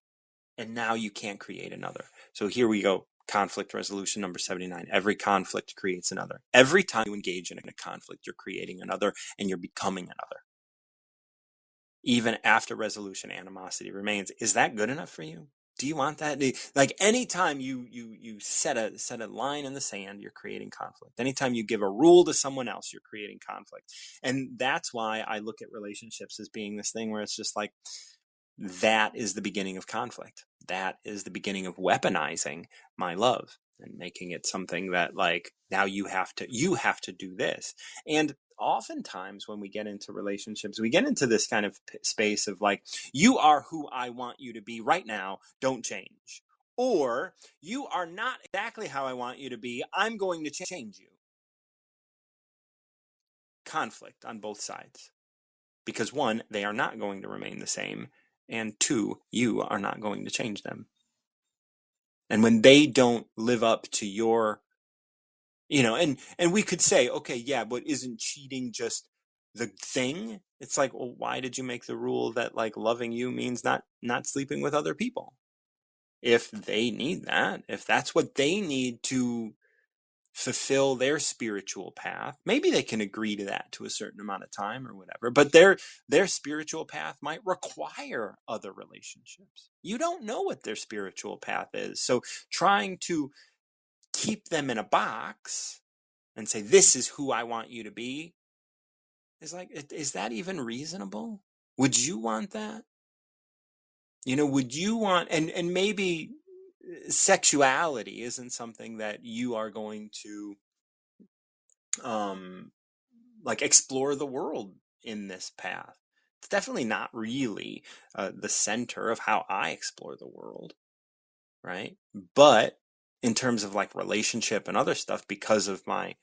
A: And now you can't create another. So here we go. Conflict resolution number 79. Every conflict creates another. Every time you engage in a conflict, you're creating another and you're becoming another. Even after resolution, animosity remains. Is that good enough for you? Do you want that? Like anytime you set a line in the sand, you're creating conflict. Anytime you give a rule to someone else, you're creating conflict. And that's why I look at relationships as being this thing where it's just like, that is the beginning of conflict. That is the beginning of weaponizing my love and making it something that like, now you have to do this. And oftentimes when we get into relationships, we get into this kind of space of like, you are who I want you to be right now. Don't change. Or you are not exactly how I want you to be. I'm going to change you. Conflict on both sides. Because one, they are not going to remain the same. And two, you are not going to change them. And when they don't live up to your, you know, and we could say, okay, yeah, but isn't cheating just the thing? It's like, well, why did you make the rule that like loving you means not sleeping with other people? If they need that, if that's what they need to fulfill their spiritual path, maybe they can agree to that to a certain amount of time or whatever, but their spiritual path might require other relationships. You don't know what their spiritual path is, so trying to keep them in a box and say, this is who I want you to be, is like, is that even reasonable? Would you want that? You know, would you want, and maybe sexuality isn't something that you are going to like explore the world in this path. It's definitely not really the center of how I explore the world, right? But in terms of like relationship and other stuff, because of my,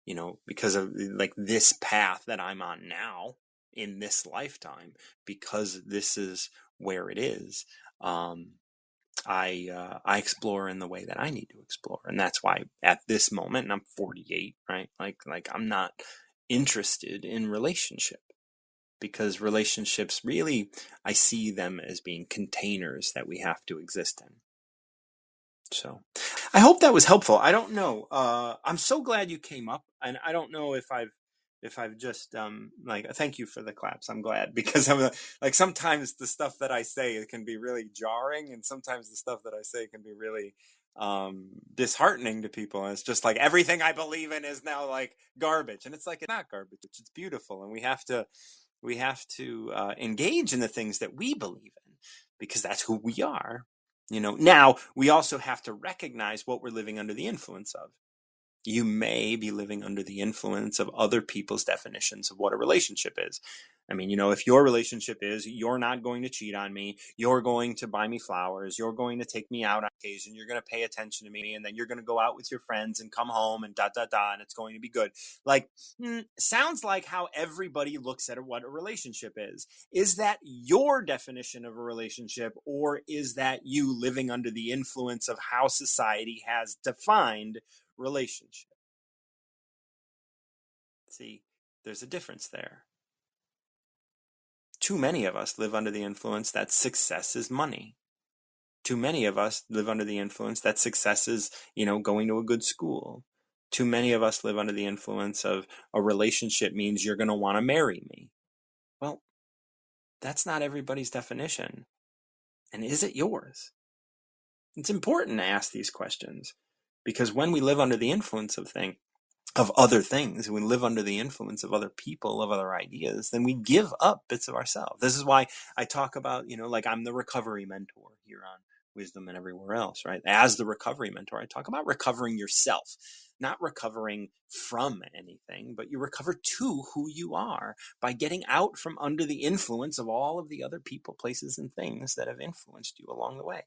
A: you know, because of like this path that I'm on now in this lifetime, because this is where it is, I explore in the way that I need to explore, and that's why at this moment, and I'm 48, right? Like I'm not interested in relationship, because relationships really, I see them as being containers that we have to exist in. So I hope that was helpful. I don't know. I'm so glad you came up, and I don't know if I've just like, thank you for the claps. I'm glad, because I'm like, sometimes the stuff that I say, it can be really jarring, and sometimes the stuff that I say can be really disheartening to people. And it's just like, everything I believe in is now like garbage, and it's like, it's not garbage. It's beautiful, and we have to engage in the things that we believe in, because that's who we are. You know, now we also have to recognize what we're living under the influence of. You may be living under the influence of other people's definitions of what a relationship is. I mean, if your relationship is you're not going to cheat on me, you're going to buy me flowers, you're going to take me out on occasion, you're going to pay attention to me, and then you're going to go out with your friends and come home and and it's going to be good. Like, sounds like how everybody looks at what a relationship is. Is that your definition of a relationship, or is that you living under the influence of how society has defined relationship? See, there's a difference there. Too many of us live under the influence that success is money. Too many of us live under the influence that success is, going to a good school. Too many of us live under the influence of a relationship means you're going to want to marry me. Well, that's not everybody's definition. And is it yours? It's important to ask these questions, because when we live under the influence of other things, we live under the influence of other people, of other ideas, then we give up bits of ourselves. This is why I talk about, like I'm the recovery mentor here on Wisdom and everywhere else, right? As the recovery mentor, I talk about recovering yourself, not recovering from anything, but you recover to who you are by getting out from under the influence of all of the other people, places, and things that have influenced you along the way.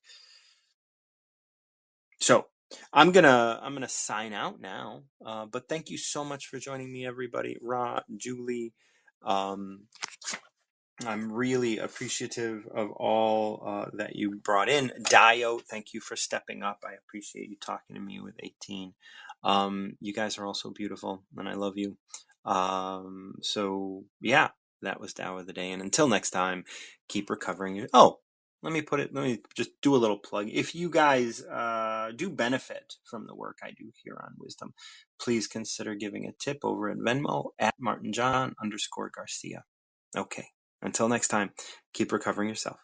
A: So I'm gonna sign out now. But thank you so much for joining me, everybody. Ra, Julie, I'm really appreciative of all that you brought in. Dio, thank you for stepping up. I appreciate you talking to me with 18. You guys are all so beautiful, and I love you. So yeah, that was Tao of the Day. And until next time, keep recovering. Let me just do a little plug. If you guys do benefit from the work I do here on Wisdom, please consider giving a tip over at Venmo at martinjohn_Garcia. Okay. Until next time, keep recovering yourself.